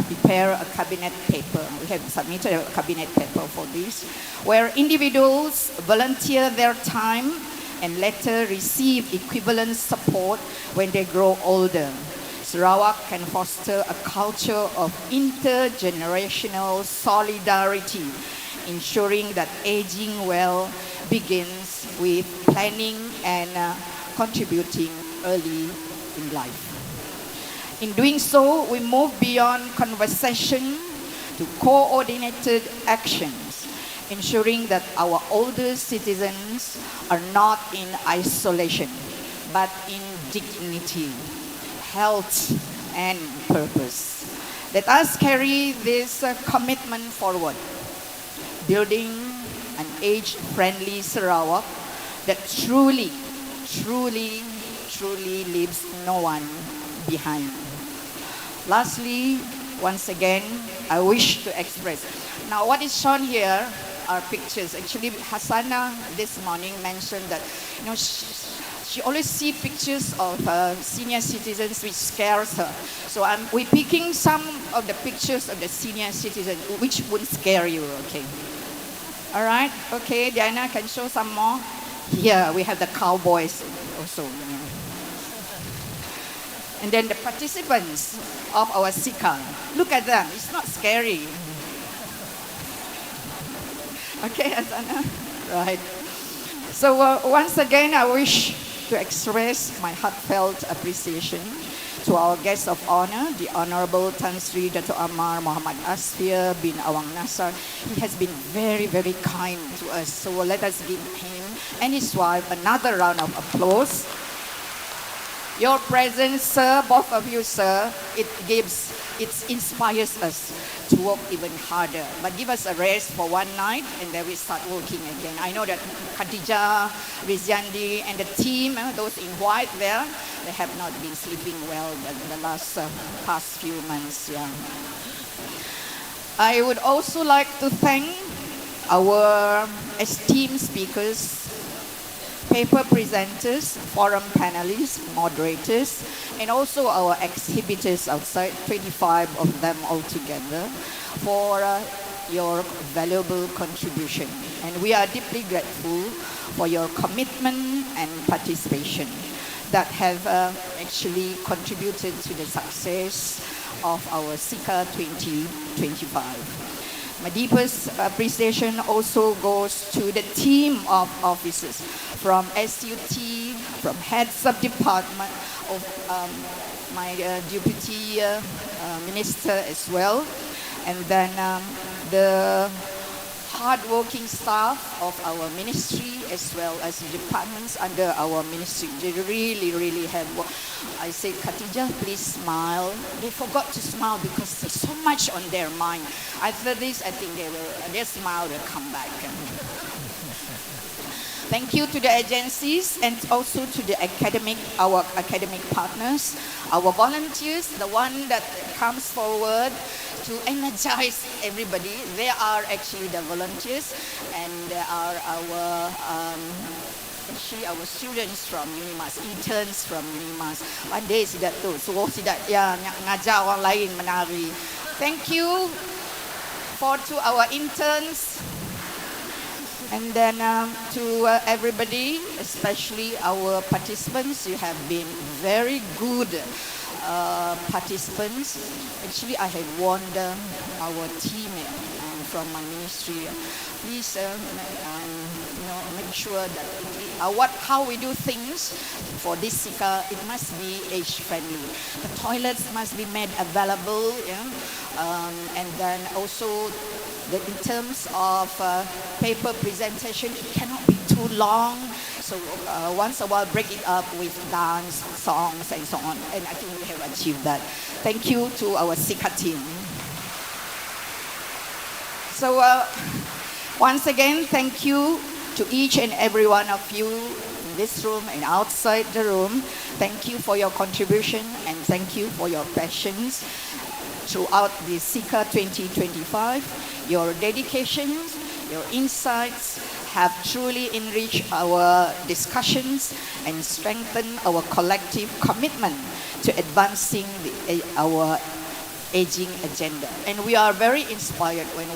prepared a cabinet paper. We have submitted a cabinet paper for this, where individuals volunteer their time and later receive equivalent support when they grow older. Sarawak can foster a culture of intergenerational solidarity, ensuring that aging well begins with planning and contributing early in life. In doing so, we move beyond conversation to coordinated actions, ensuring that our older citizens are not in isolation, but in dignity, health, and purpose. Let us carry this commitment forward, building an age-friendly Sarawak that truly leaves no one behind. Lastly, once again, I wish to express. Now, what is shown here are pictures. Actually, Hassana this morning mentioned that, she always see pictures of senior citizens which scares her. So we're picking some of the pictures of the senior citizens which wouldn't scare you, okay? All right, okay, Diana can show some more. Here we have the cowboys also. And then the participants of our SICA. Look at them, it's not scary. Okay, Asana? Right. So once again, I wish to express my heartfelt appreciation to our guest of honor, the Honorable Tan Sri Dato' Amar Muhammad Asfia bin Awang Nasar. He has been very, very kind to us. So let us give him and his wife another round of applause. Your presence, sir, both of you, sir, it inspires us to work even harder. But give us a rest for one night and then we start working again. I know that Khadija, Rizyandi, and the team, those in white there, they have not been sleeping well the last past few months. Yeah. I would also like to thank our esteemed speakers, paper presenters, forum panelists, moderators, and also our exhibitors outside, 25 of them altogether, for your valuable contribution. And we are deeply grateful for your commitment and participation that have actually contributed to the success of our SICA 2025. My deepest appreciation also goes to the team of officers from SUT, from heads of department, of my deputy minister as well, and then the hard-working staff of our ministry as well as the departments under our ministry. They really have work. I said, Khatijah, please smile. They forgot to smile because there's so much on their mind. After this, I think their smile will come back. Thank you to the agencies and also to our academic partners, our volunteers, the one that comes forward to energize everybody. They are actually the volunteers, and they are our students from Unimas, interns from Unimas. Pandai sidat tu, suruh sidat ya ngajar orang lain menari. Thank you to our interns. And then to everybody, especially our participants, you have been very good participants. Actually, I have warned our team from my ministry. Please, make sure that how we do things for this SICA, it must be age-friendly. The toilets must be made available, and then also in terms of paper presentation, it cannot be too long. So once a while, break it up with dance, songs, and so on. And I think we have achieved that. Thank you to our SICA team. So once again, thank you to each and every one of you in this room and outside the room. Thank you for your contribution and thank you for your passions throughout the SICA 2025. Your dedications, your insights have truly enriched our discussions and strengthened our collective commitment to advancing our aging agenda. And we are very inspired when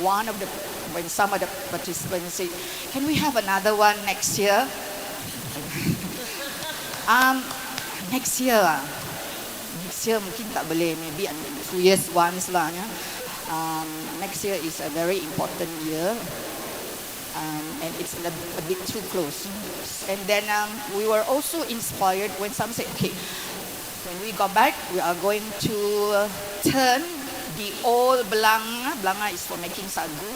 some of the participants say, can we have another one next year? Next year mungkin tak boleh, maybe 2 years once lah. Next year is a very important year, and it's a bit too close. And then we were also inspired when some say, okay, when we go back, we are going to turn the old Belanga is for making sagu,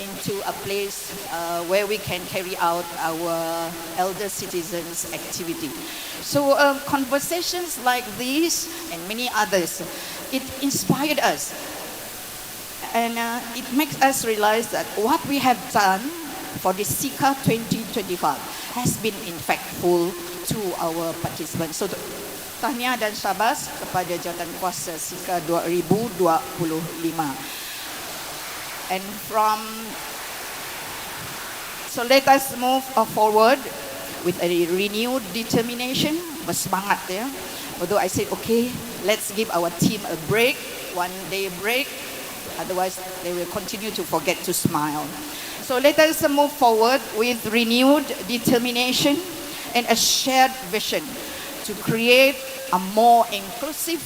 into a place where we can carry out our elder citizens activity. So conversations like these and many others, it inspired us. And it makes us realize that what we have done for the SICA 2025 has been impactful to our participants. So tahniah dan syabas kepada jawatan kuasa SICA 2025. And so let us move forward with a renewed determination, bersemangat ya. Although I said, okay, let's give our team a break, 1 day break. Otherwise, they will continue to forget to smile. So let us move forward with renewed determination and a shared vision to create a more inclusive,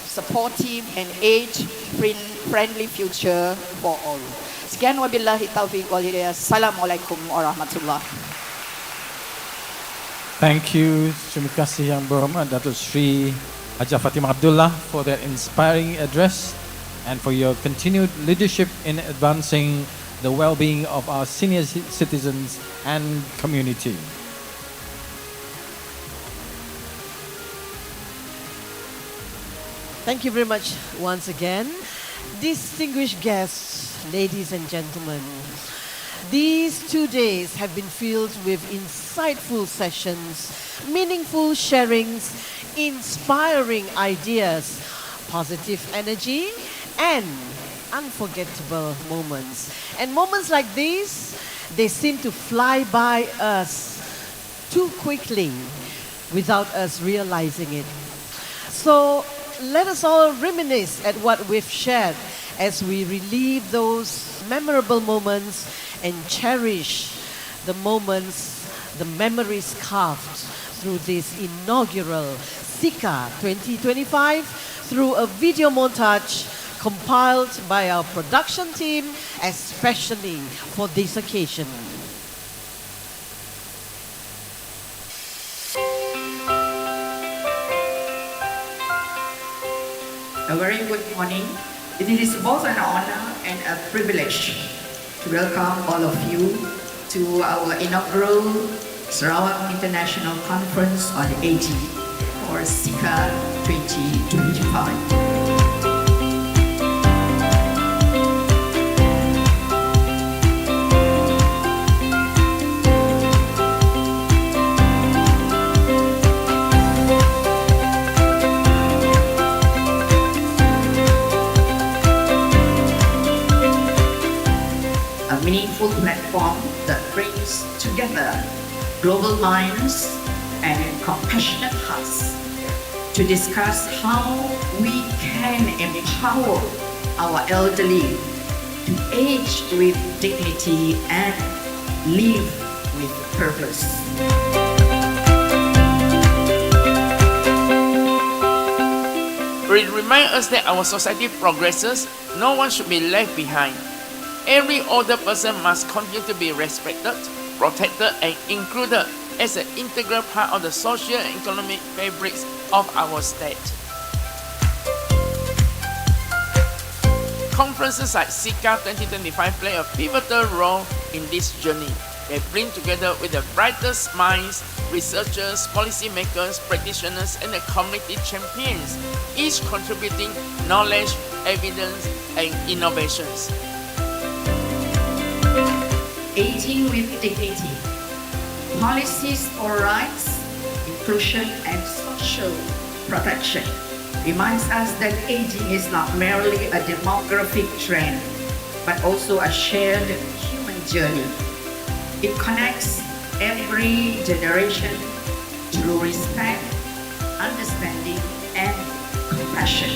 supportive, and age-friendly future for all. Sekian wabillahi taufiq wal hidayah. Assalamualaikum warahmatullahi. Thank you. Terima kasih yang berhormat Datuk Sri Hajah Fatimah Abdullah for that inspiring address and for your continued leadership in advancing the well-being of our senior citizens and community. Thank you very much once again. Distinguished guests, ladies and gentlemen, these 2 days have been filled with insightful sessions, meaningful sharings, inspiring ideas, positive energy, and unforgettable moments. And moments like these, they seem to fly by us too quickly without us realizing it. So let us all reminisce at what we've shared as we relive those memorable moments and cherish the moments, the memories carved through this inaugural SICA 2025 through a video montage compiled by our production team especially for this occasion. A very good morning. It is both an honor and a privilege to welcome all of you to our inaugural Sarawak International Conference on Aging or SICA 2025. A meaningful platform that brings together global minds and compassionate hearts to discuss how we can empower our elderly to age with dignity and live with purpose. It reminds us that our society progresses, no one should be left behind. Every older person must continue to be respected, protected, and included as an integral part of the social and economic fabrics of our state. Conferences like SICA 2025 play a pivotal role in this journey. They bring together with the brightest minds, researchers, policymakers, practitioners, and the community champions, each contributing knowledge, evidence, and innovations. Aging with dignity, policies for rights, inclusion, and social protection reminds us that aging is not merely a demographic trend, but also a shared human journey. It connects every generation through respect, understanding, and compassion.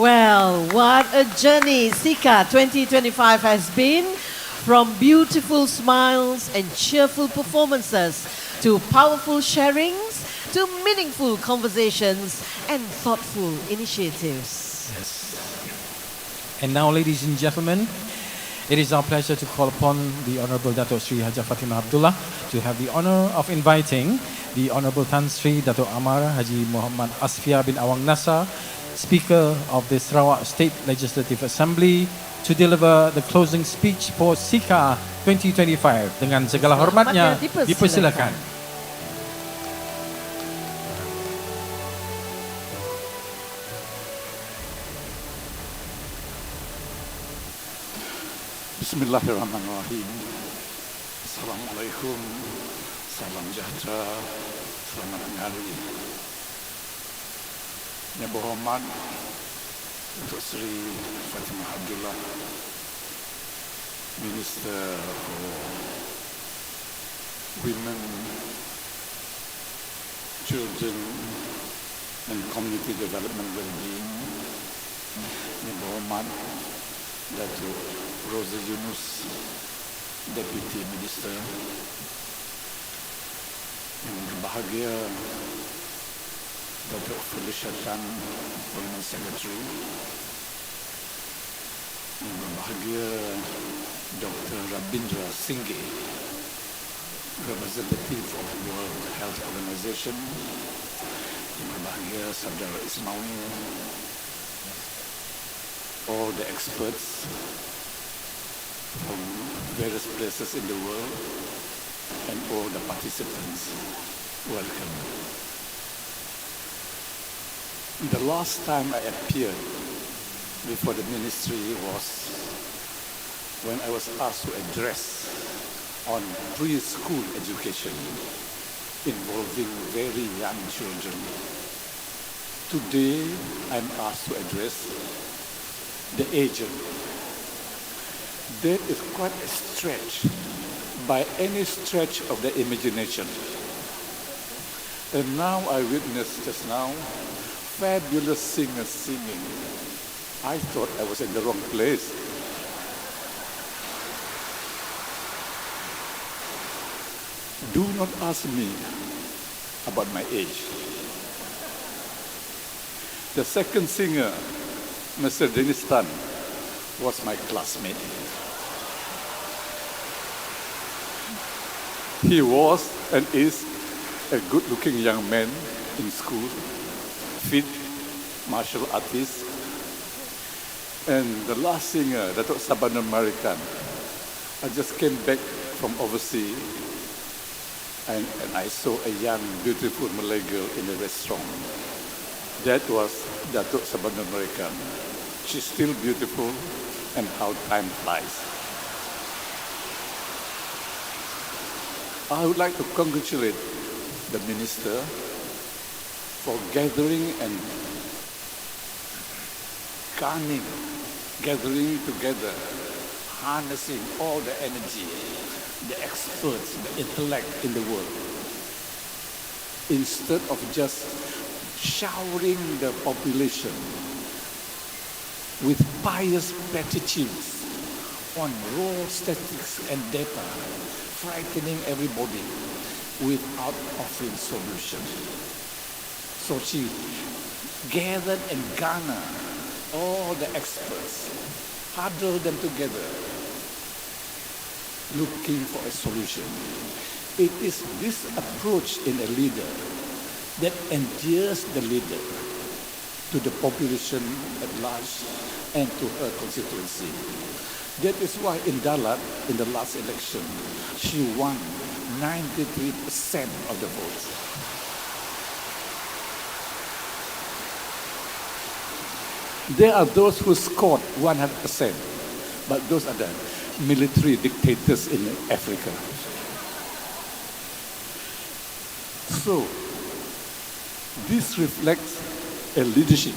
Well, what a journey SICA 2025 has been, from beautiful smiles and cheerful performances to powerful sharings to meaningful conversations and thoughtful initiatives. And now, ladies and gentlemen, it is our pleasure to call upon the Honorable Dato Sri Haja Fatimah Abdullah to have the honor of inviting the Honorable Tan Sri Dato Amar Haji Muhammad Asfia bin Awang Nasar, Speaker of the Sarawak State Legislative Assembly, to deliver the closing speech for SICA 2025. Dengan segala hormatnya, dipersilakan. Bismillahirrahmanirrahim. Assalamualaikum. Salam sejahtera. Selamat hari. Yang berhormat Datuk Seri Fatimah Abdullah, Minister for Women, Children and Community Development Wellbeing. Yang berhormat Datuk Rosa Yunus, Deputy Minister. Yang berbahagia Datuk Felicia Tan, Permanent Secretary. Yang berbahagia Dr. Rabindra Singh, Representative of the World Health Organization. Yang berbahagia Saudara Ismail, all the experts from various places in the world, and all the participants. Welcome. The last time I appeared before the ministry was when I was asked to address on preschool education involving very young children. Today, I'm asked to address the aged. That is quite a stretch by any stretch of the imagination. And now I witnessed just now fabulous singers singing. I thought I was in the wrong place. Do not ask me about my age. The second singer, Mr. Dennis Tan, was my classmate. He was and is a good-looking young man in school, fit, martial artist. And the last singer, Datuk Sabanan Marikan, I just came back from overseas and I saw a young, beautiful Malay girl in the restaurant. That was Datuk Sabanan Marikan. She's still beautiful, and how time flies. I would like to congratulate the minister for gathering and gathering together, harnessing all the energy, the experts, the intellect in the world. Instead of just showering the population with pious platitudes on raw statistics and data, frightening everybody without offering solutions. So she gathered and garnered all the experts, huddled them together, looking for a solution. It is this approach in a leader that endears the leader to the population at large and to her constituency. That is why in Dalat, in the last election, she won 93% of the votes. There are those who scored 100%, but those are the military dictators in Africa. So, this reflects a leadership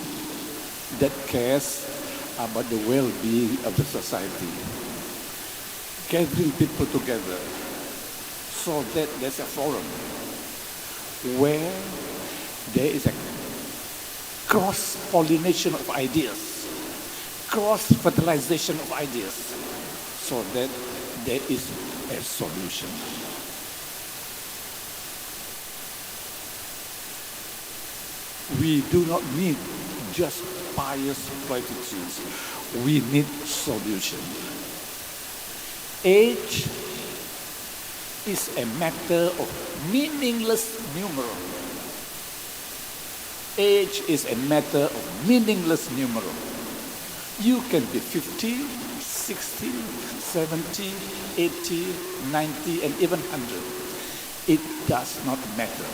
that cares about the well-being of the society, gathering people together so that there's a forum where there is a cross-pollination of ideas, cross-fertilization of ideas, so that there is a solution. We do not need just pious platitudes. We need solution. Age is a matter of meaningless numeral. Age is a matter of meaningless numeral. You can be 50, 60, 70, 80, 90, and even 100. It does not matter.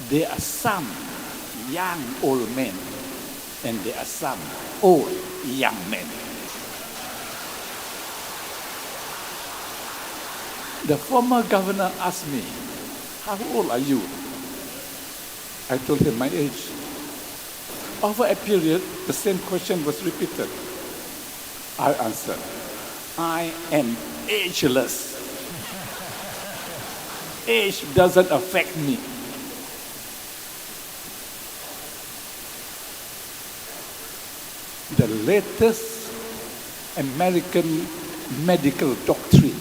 There are some young old men, and there are some old young men. The former governor asked me, "How old are you?" I told him my age. Over a period, the same question was repeated. I answered, "I am ageless. Age doesn't affect me." The latest American medical doctrine.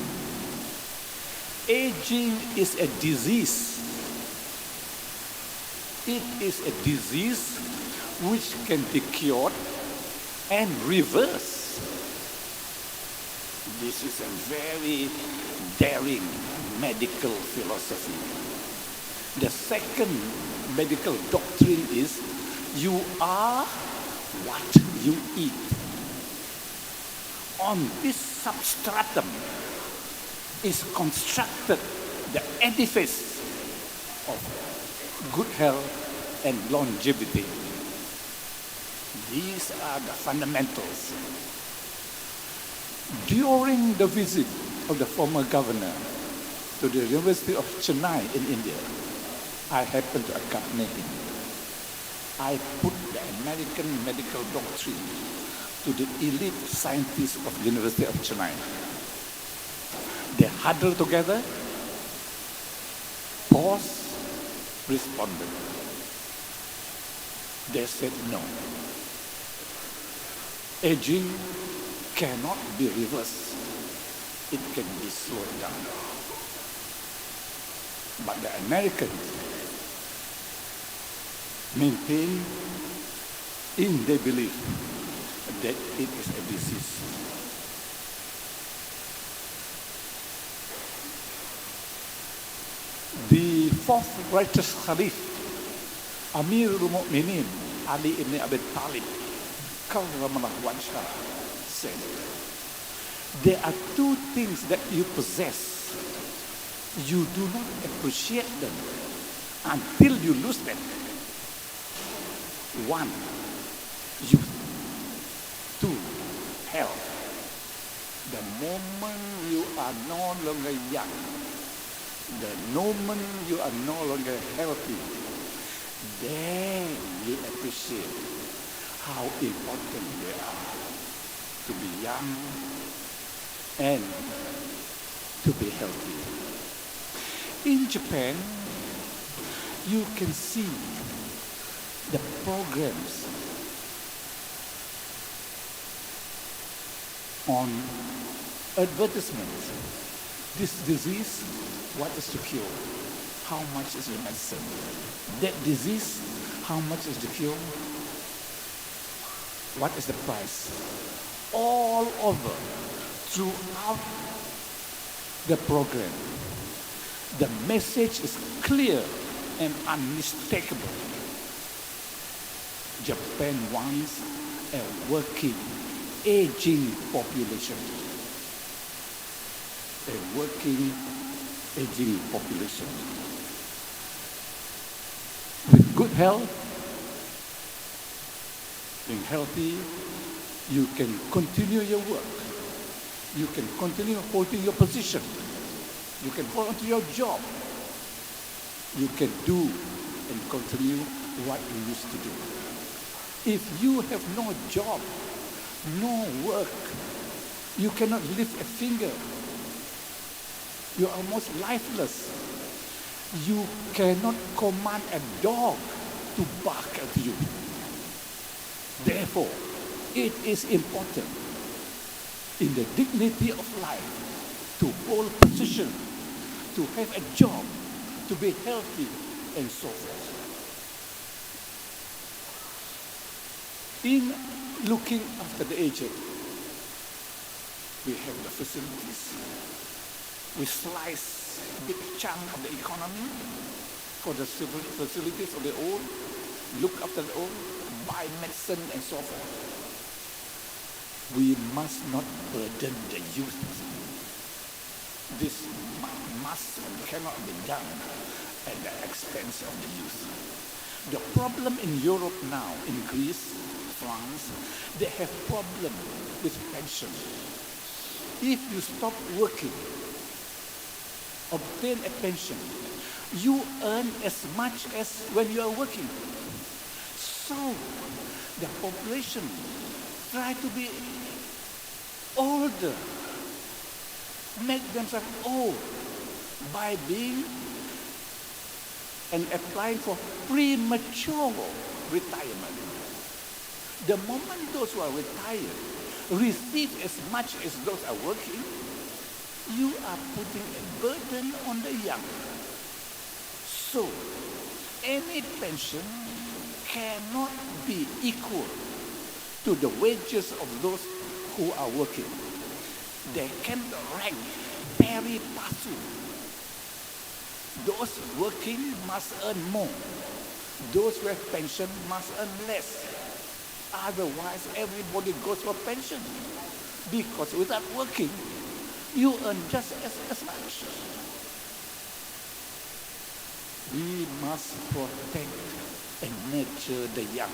Aging is a disease. It is a disease which can be cured and reversed. This is a very daring medical philosophy. The second medical doctrine is you are what you eat. On this substratum is constructed the edifice of good health and longevity. These are the fundamentals. During the visit of the former governor to the University of Chennai in India, I happened to accompany him. I put the American medical doctrine to the elite scientists of the University of Chennai. They huddled together, paused, responded. They said no. Aging cannot be reversed. It can be slowed down. But the Americans maintain in their belief that it is a disease. The fourth righteous Khalif, Amirul Mu'minin Ali ibn Abi Talib, Karramallahu wajhah, said, there are two things that you possess. You do not appreciate them until you lose them. One, youth. Two, health. The moment you are no longer young, the moment you are no longer healthy, then you appreciate how important they are to be young and to be healthy. In Japan, you can see the programs on advertisements. This disease, what is the cure? How much is the medicine? That disease, how much is the cure? What is the price? All over, throughout the program, the message is clear and unmistakable. Japan wants a working, aging population. A working, aging population. With good health, being healthy, you can continue your work. You can continue holding your position. You can hold on to your job. You can do and continue what you used to do. If you have no job, no work, you cannot lift a finger. You are almost lifeless. You cannot command a dog to bark at you. Therefore, it is important in the dignity of life to hold position, to have a job, to be healthy, and so forth. In looking after the aged, we have the facilities. We slice a big chunk of the economy for the facilities of the old, look after the old, buy medicine and so forth. We must not burden the youth. This must and cannot be done at the expense of the youth. The problem in Europe now, in Greece, France, they have problem with pension. If you stop working, obtain a pension, you earn as much as when you are working. So the population try to be older, make themselves old by being and applying for premature retirement. The moment those who are retired receive as much as those are working, you are putting a burden on the young. So, any pension cannot be equal to the wages of those who are working. They can rank pari passu. Those working must earn more. Those who have pension must earn less. Otherwise, everybody goes for pension. Because without working, you earn just as much. We must protect and nurture the young.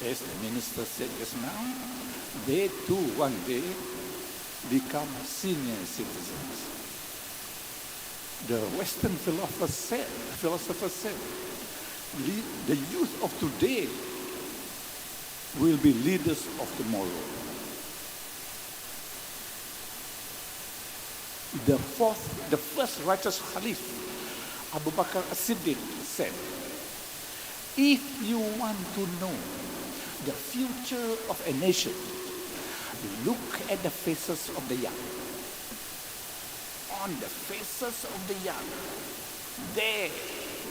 As the minister said just now, they too one day become senior citizens. The Western philosophers said, the youth of today will be leaders of tomorrow. The first righteous Khalif, Abu Bakr as-Siddiq, said, if you want to know the future of a nation, look at the faces of the young. On the faces of the young, there,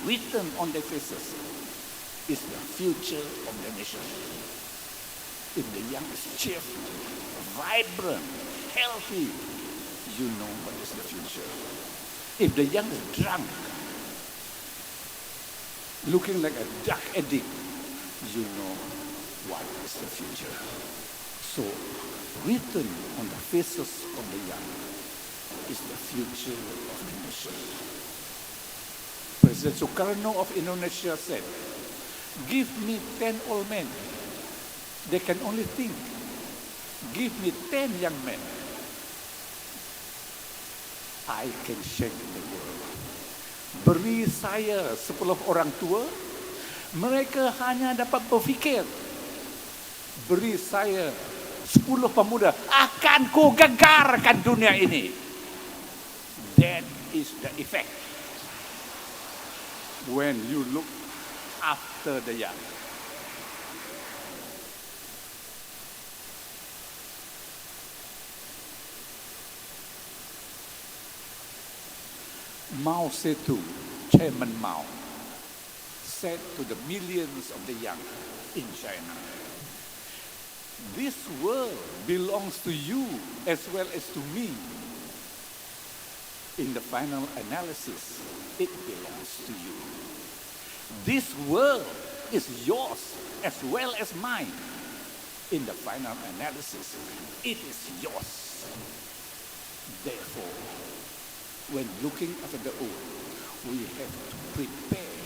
written on their faces, is the future of the nation. If the young is cheerful, vibrant, healthy, you know what is the future. If the young is drunk, looking like a drug addict, you know what is the future. So, written on the faces of the young is the future of the nation. President Sukarno of Indonesia said, give me 10 old men. They can only think. Give me 10 young men. I can shake the world. Beri saya 10 orang tua, mereka hanya dapat berfikir. Beri saya 10 pemuda, akan ku gegarkan dunia ini. That is the effect when you look after the young. Mao Zedong, Chairman Mao, said to the millions of the young in China, this world belongs to you as well as to me. In the final analysis, it belongs to you. This world is yours as well as mine. In the final analysis, it is yours. Therefore, when looking after the old, we have to prepare,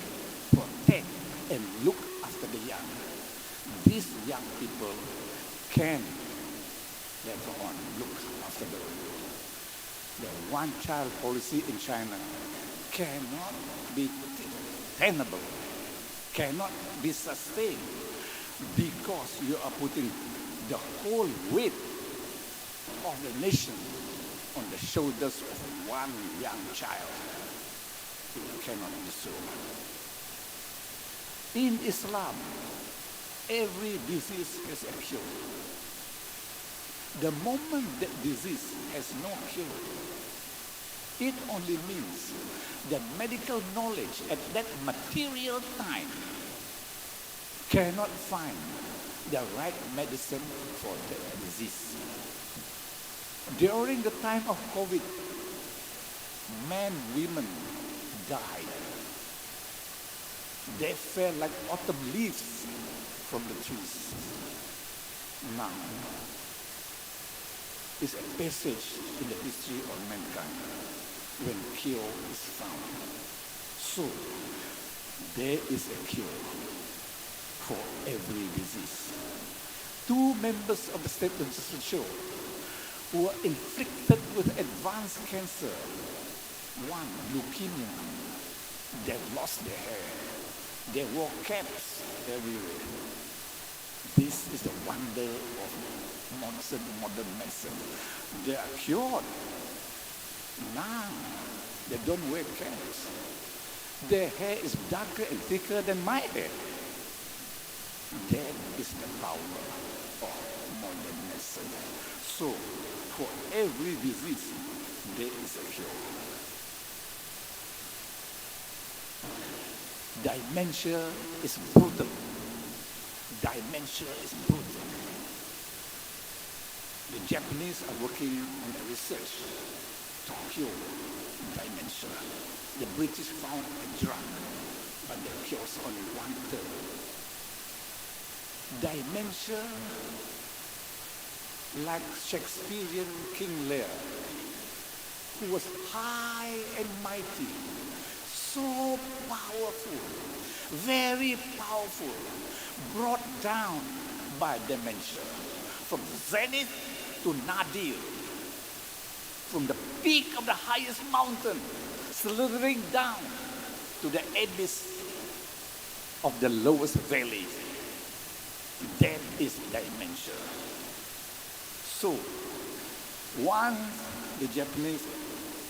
protect, and look after the young. These young people can later on look after the old. The one-child policy in China cannot be tenable, cannot be sustained, because you are putting the whole weight of the nation on the shoulders of one young child. It cannot be so. In Islam, every disease has a cure. The moment that disease has no cure, it only means that medical knowledge at that material time cannot find the right medicine for the disease. During the time of COVID, men, women died. They fell like autumn leaves from the trees. Now, is a passage in the history of mankind when cure is found. So, there is a cure for every disease. 2 members of the state legislature who were inflicted with advanced cancer, one leukemia, they lost their hair. They wore caps everywhere. This is the wonder of modern medicine. They are cured. Now, they don't wear caps. Their hair is darker and thicker than my hair. That is the power of modern medicine. So, for every disease, there is a cure. Dementia is brutal. Dementia is brutal. The Japanese are working on the research to cure dementia. The British found a drug, but the cures only 1/3. Dementia, like Shakespearean King Lear, who was high and mighty, so powerful, very powerful, brought down by dementia, from zenith to nadir, from the peak of the highest mountain, slithering down to the abyss of the lowest valley. That is dimension. So, once the Japanese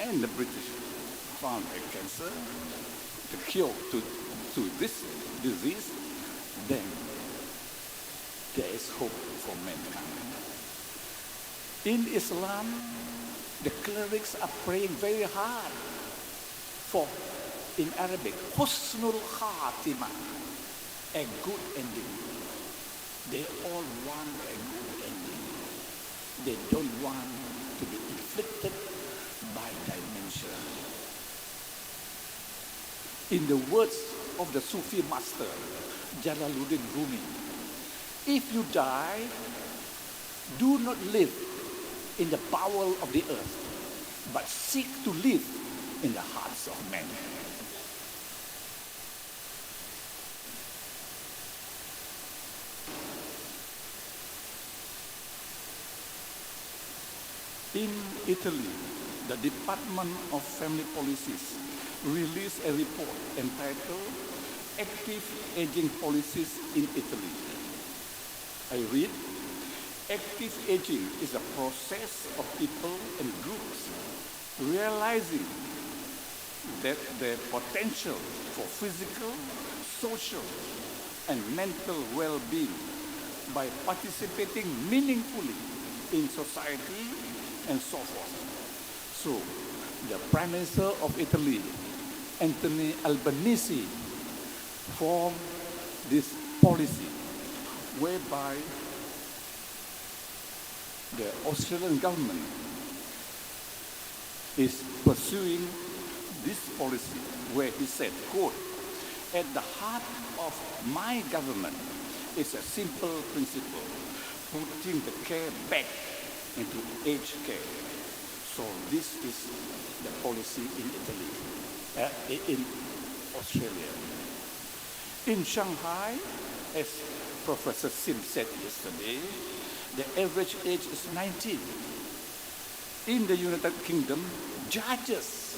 and the British found a cancer, the cure to this disease, then there is hope for mankind. In Islam, the clerics are praying very hard for, in Arabic, husnul khatimah, a good ending. They all want a good ending. They don't want to be inflicted by dementia. In the words of the Sufi master, Jalaluddin Rumi, if you die, do not live in the bowel of the earth, but seek to live in the hearts of men. In Italy, the Department of Family Policies released a report entitled Active Aging Policies in Italy. I read, active aging is a process of people and groups realizing that their potential for physical, social, and mental well-being by participating meaningfully in society and so forth. So, the Prime Minister of Italy, Anthony Albanese, formed this policy whereby the Australian government is pursuing this policy where he said, quote, at the heart of my government is a simple principle, putting the care back into aged care. So this is the policy in Italy, in Australia. In Shanghai, as Professor Sim said yesterday, the average age is 90. In the United Kingdom, judges,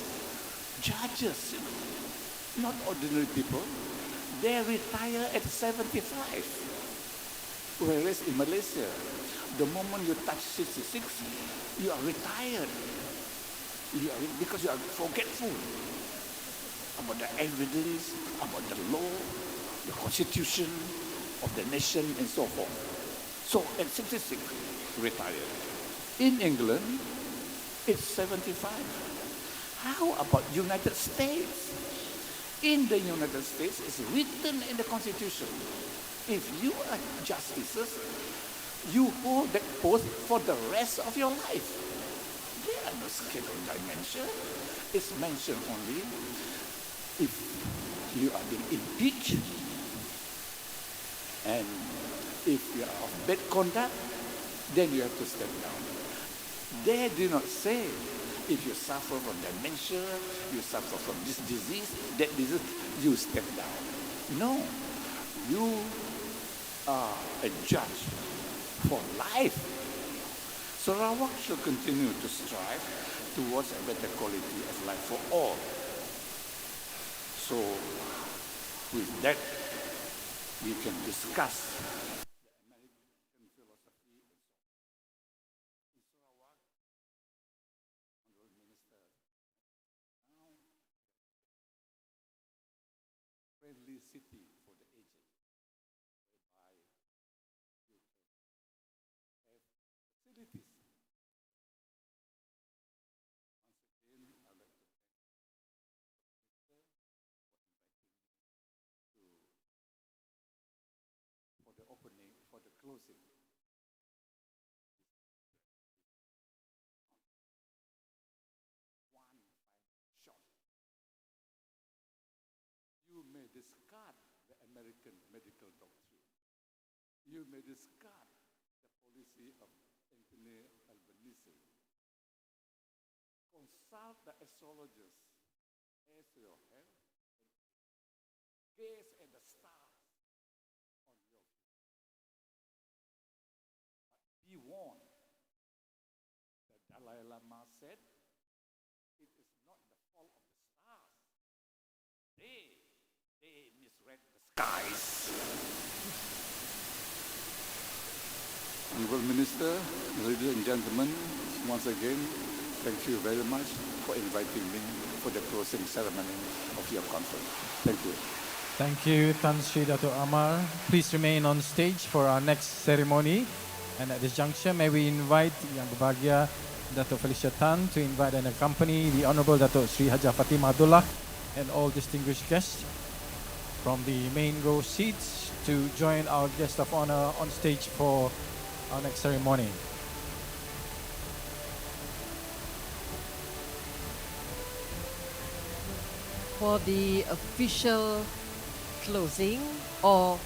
not ordinary people, they retire at 75. Whereas in Malaysia, the moment you touch 66, you are retired. Because you are forgetful about the evidence, about the law, the constitution of the nation, and so forth. So at 66, retired. In England, it's 75. How about United States? In the United States, it's written in the Constitution. If you are justices, you hold that post for the rest of your life. There are no scale of dimension. It's mentioned only if you are being impeached and if you are of bad conduct, then you have to step down. They do not say if you suffer from dementia, you suffer from this disease, that disease, you step down. No, you are a judge for life. Sarawak should continue to strive towards a better quality of life for all. So, with that, we can discuss the American philosophy in Sarawak. Honorable Minister, now friendly city for the aged, whereby you can have facilities. Once again, I'd like to thank the Minister for the opening, for the closing. One final shot. You may discard the American medical doctrine. You may discard the policy of Anthony Albanese. Consult the astrologers as your health and gaze at the stars on your future. But be warned, the Dalai Lama said, skies. Honorable Minister, ladies and gentlemen, once again, thank you very much for inviting me for the closing ceremony of your conference. Thank you. Thank you, Tan Sri Dato' Amar. Please remain on stage for our next ceremony. And at this juncture, may we invite Yang Berbahagia Dato' Felicia Tan to invite and accompany the Honorable Dato' Sri Hajah Fatimah Abdullah and all distinguished guests from the main row seats to join our guest of honor on stage for our next ceremony. For the official closing, or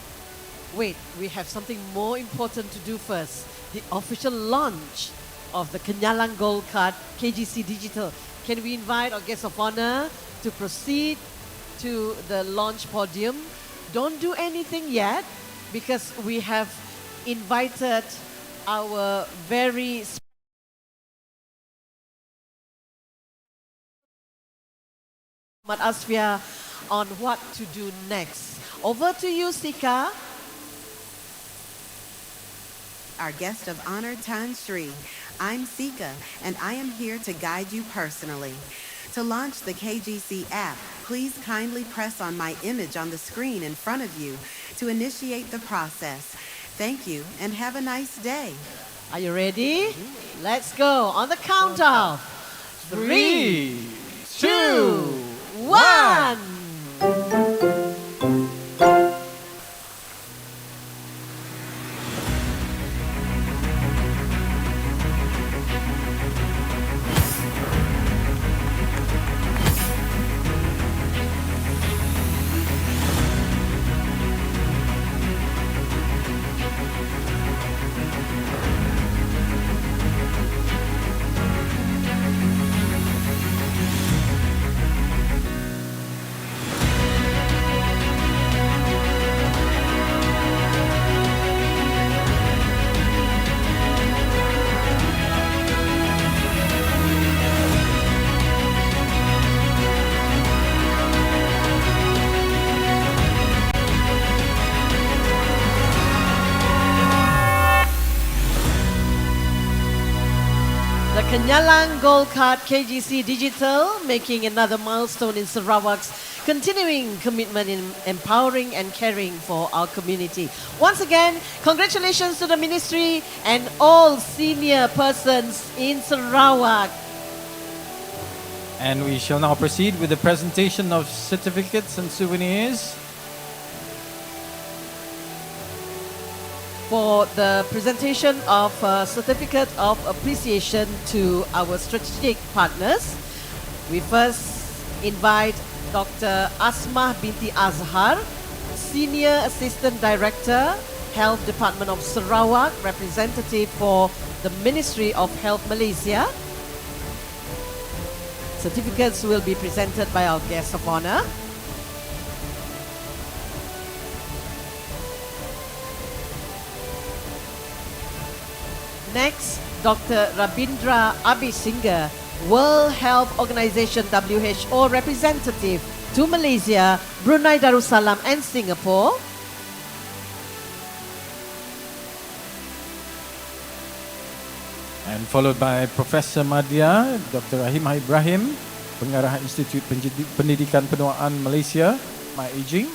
wait, we have something more important to do first. The official launch of the Kenyalang Gold Card KGC Digital. Can we invite our guest of honor to proceed to the launch podium? Don't do anything yet because we have invited our very Asfia on what to do next. Over to you, SICA. Our guest of honor, Tan Sri. I'm SICA, and I am here to guide you personally. To launch the KGC app, please kindly press on my image on the screen in front of you to initiate the process. Thank you, and have a nice day. Are you ready? Let's go on the count of 3, 2, 1. Kenyalang Gold Card KGC Digital, making another milestone in Sarawak's continuing commitment in empowering and caring for our community. Once again, congratulations to the Ministry and all senior persons in Sarawak. And we shall now proceed with the presentation of certificates and souvenirs. For the presentation of a certificate of appreciation to our strategic partners, we first invite Dr. Asmah binti Azhar, Senior Assistant Director, Health Department of Sarawak, representative for the Ministry of Health Malaysia. Certificates will be presented by our guest of honor. Next, Dr. Rabindra Abisingha, World Health Organization WHO representative to Malaysia, Brunei Darussalam and Singapore. And followed by Professor Madya, Dr. Rahimah Ibrahim, Pengarah Institut Pendidikan Penuaan Malaysia, My Aging.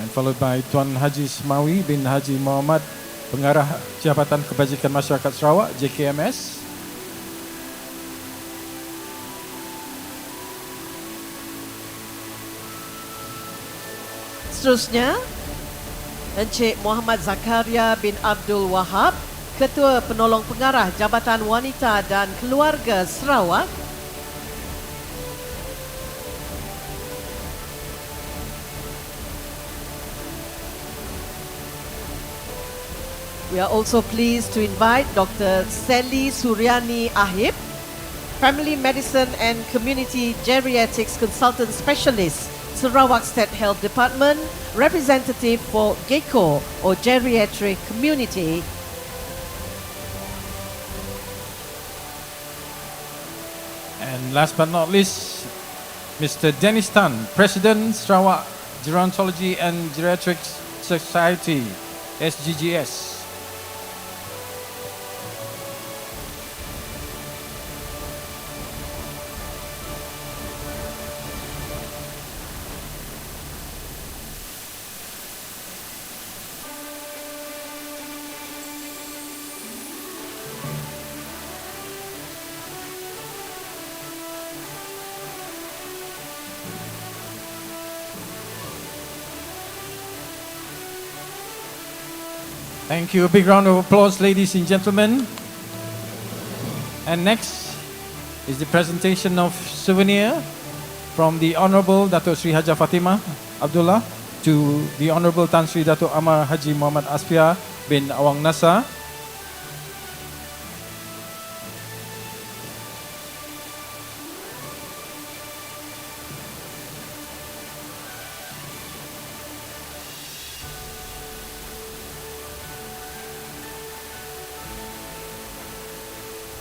And followed by Tuan Haji Smawi bin Haji Muhammad, Pengarah Jabatan Kebajikan Masyarakat Sarawak, JKMS. Seterusnya, Encik Muhammad Zakaria bin Abdul Wahab, Ketua Penolong Pengarah Jabatan Wanita dan Keluarga Sarawak. We are also pleased to invite Dr. Sally Suryani Ahib, Family Medicine and Community Geriatrics Consultant Specialist, Sarawak State Health Department, representative for GECO or Geriatric Community. And last but not least, Mr. Dennis Tan, President, Sarawak Gerontology and Geriatrics Society, SGGS. Thank you. A big round of applause, ladies and gentlemen. And next is the presentation of souvenir from the Honorable Dato Sri Haja Fatimah Abdullah to the Honorable Tan Sri Dato Amar Haji Muhammad Asfia bin Awang Nasa.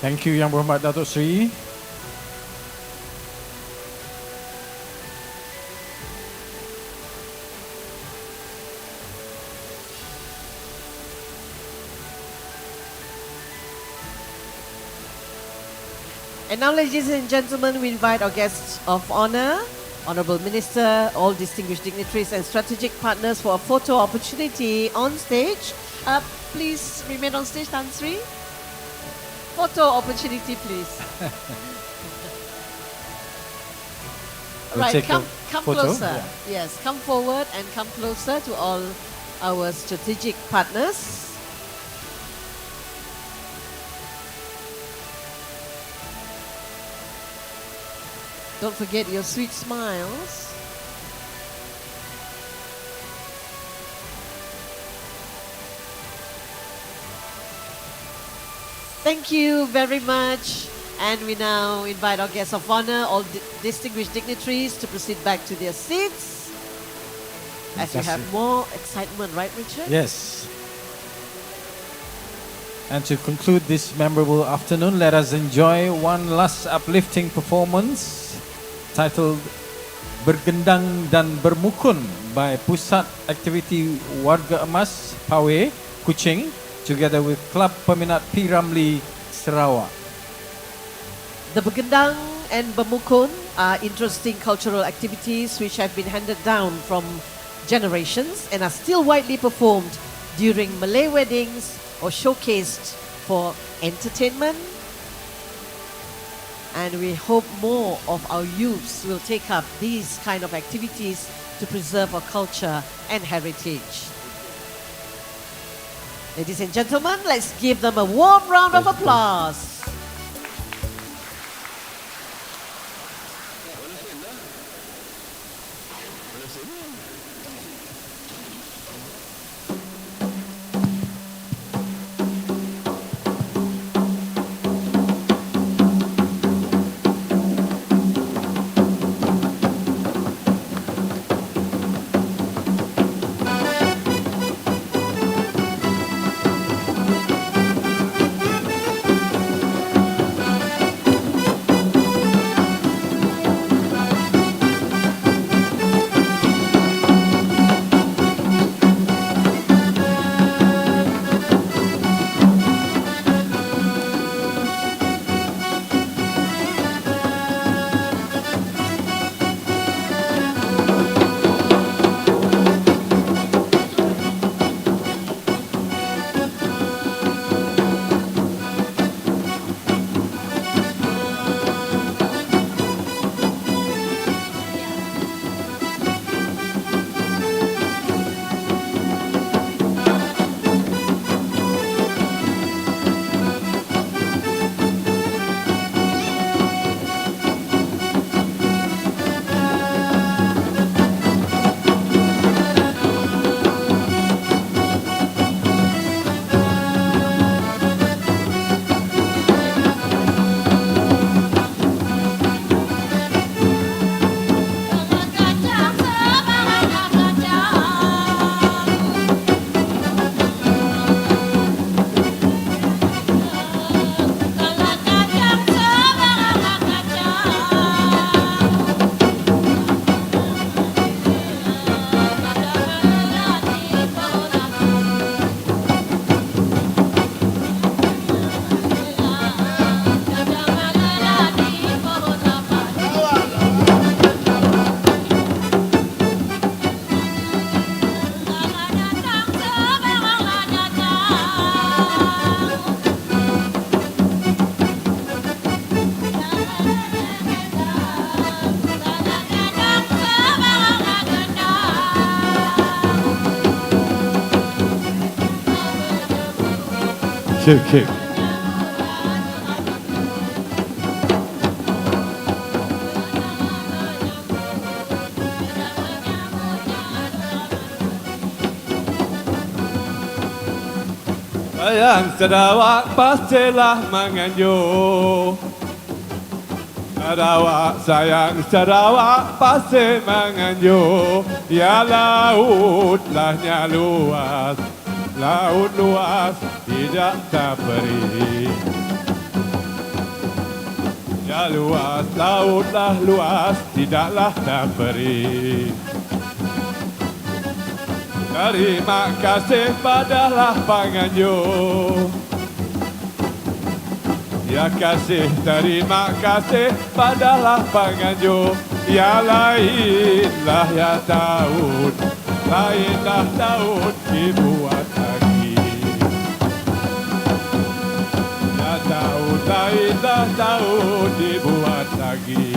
Thank you, Yang Berhormat Datuk Seri. And now, ladies and gentlemen, we invite our guests of honor, Honorable Minister, all distinguished dignitaries and strategic partners for a photo opportunity on stage. Please remain on stage, Tan Sri. Photo opportunity, please. We'll Right, take a come photo, closer. yeah. Yes, come forward and come closer to all our strategic partners. Don't forget your sweet smiles. Thank you very much. And we now invite our guests of honor, all distinguished dignitaries, to proceed back to their seats. As we have more excitement, right, Richard? Yes. And to conclude this memorable afternoon, let us enjoy one last uplifting performance titled Bergendang dan Bermukun by Pusat Aktiviti Warga Emas Pawe, Kuching, together with Club Peminat P. Ramlee, Sarawak. The Bergendang and Bermukun are interesting cultural activities which have been handed down from generations and are still widely performed during Malay weddings or showcased for entertainment. And we hope more of our youths will take up these kind of activities to preserve our culture and heritage. Ladies and gentlemen, let's give them a warm round of applause. Cake. Sayang Sarawak pastilah menganjur. Sarawak sayang Sarawak pasti menganjur. Ya lautlahnya luas, laut luas tidak terperi. Ya luas, lautlah luas tidaklah terperi. Terima kasih padalah penganjur. Ya kasih, terima kasih padalah penganjur. Ya lainlah ya tahun, lainlah tahun dibuat lagi. Ya tahun, lainlah tahun dibuat lagi.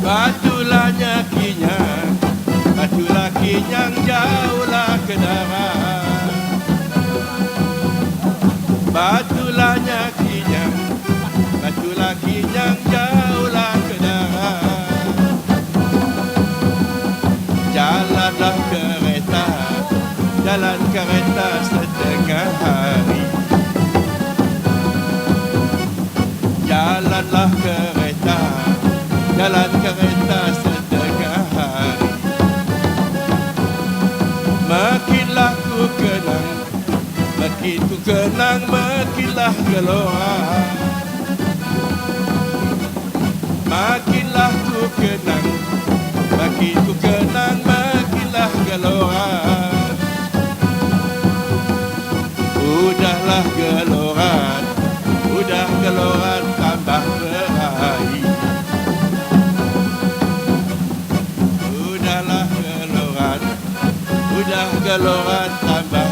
Batulah nyakinya, batulah kinyang jauhlah ke darat. Batulah nyakinya, batulah kinyang jauhlah ke darat. Jalanlah kereta, jalan kereta setengah hari. Jalanlah kereta, jalan kereta setengah hari. Makinlah ku kenang, makin ku kenang, makinlah gelora. Makinlah ku kenang, makin ku kenang, makinlah gelora. Udahlah geloran, udah geloran tambah berahi. Udahlah geloran, udah geloran tambah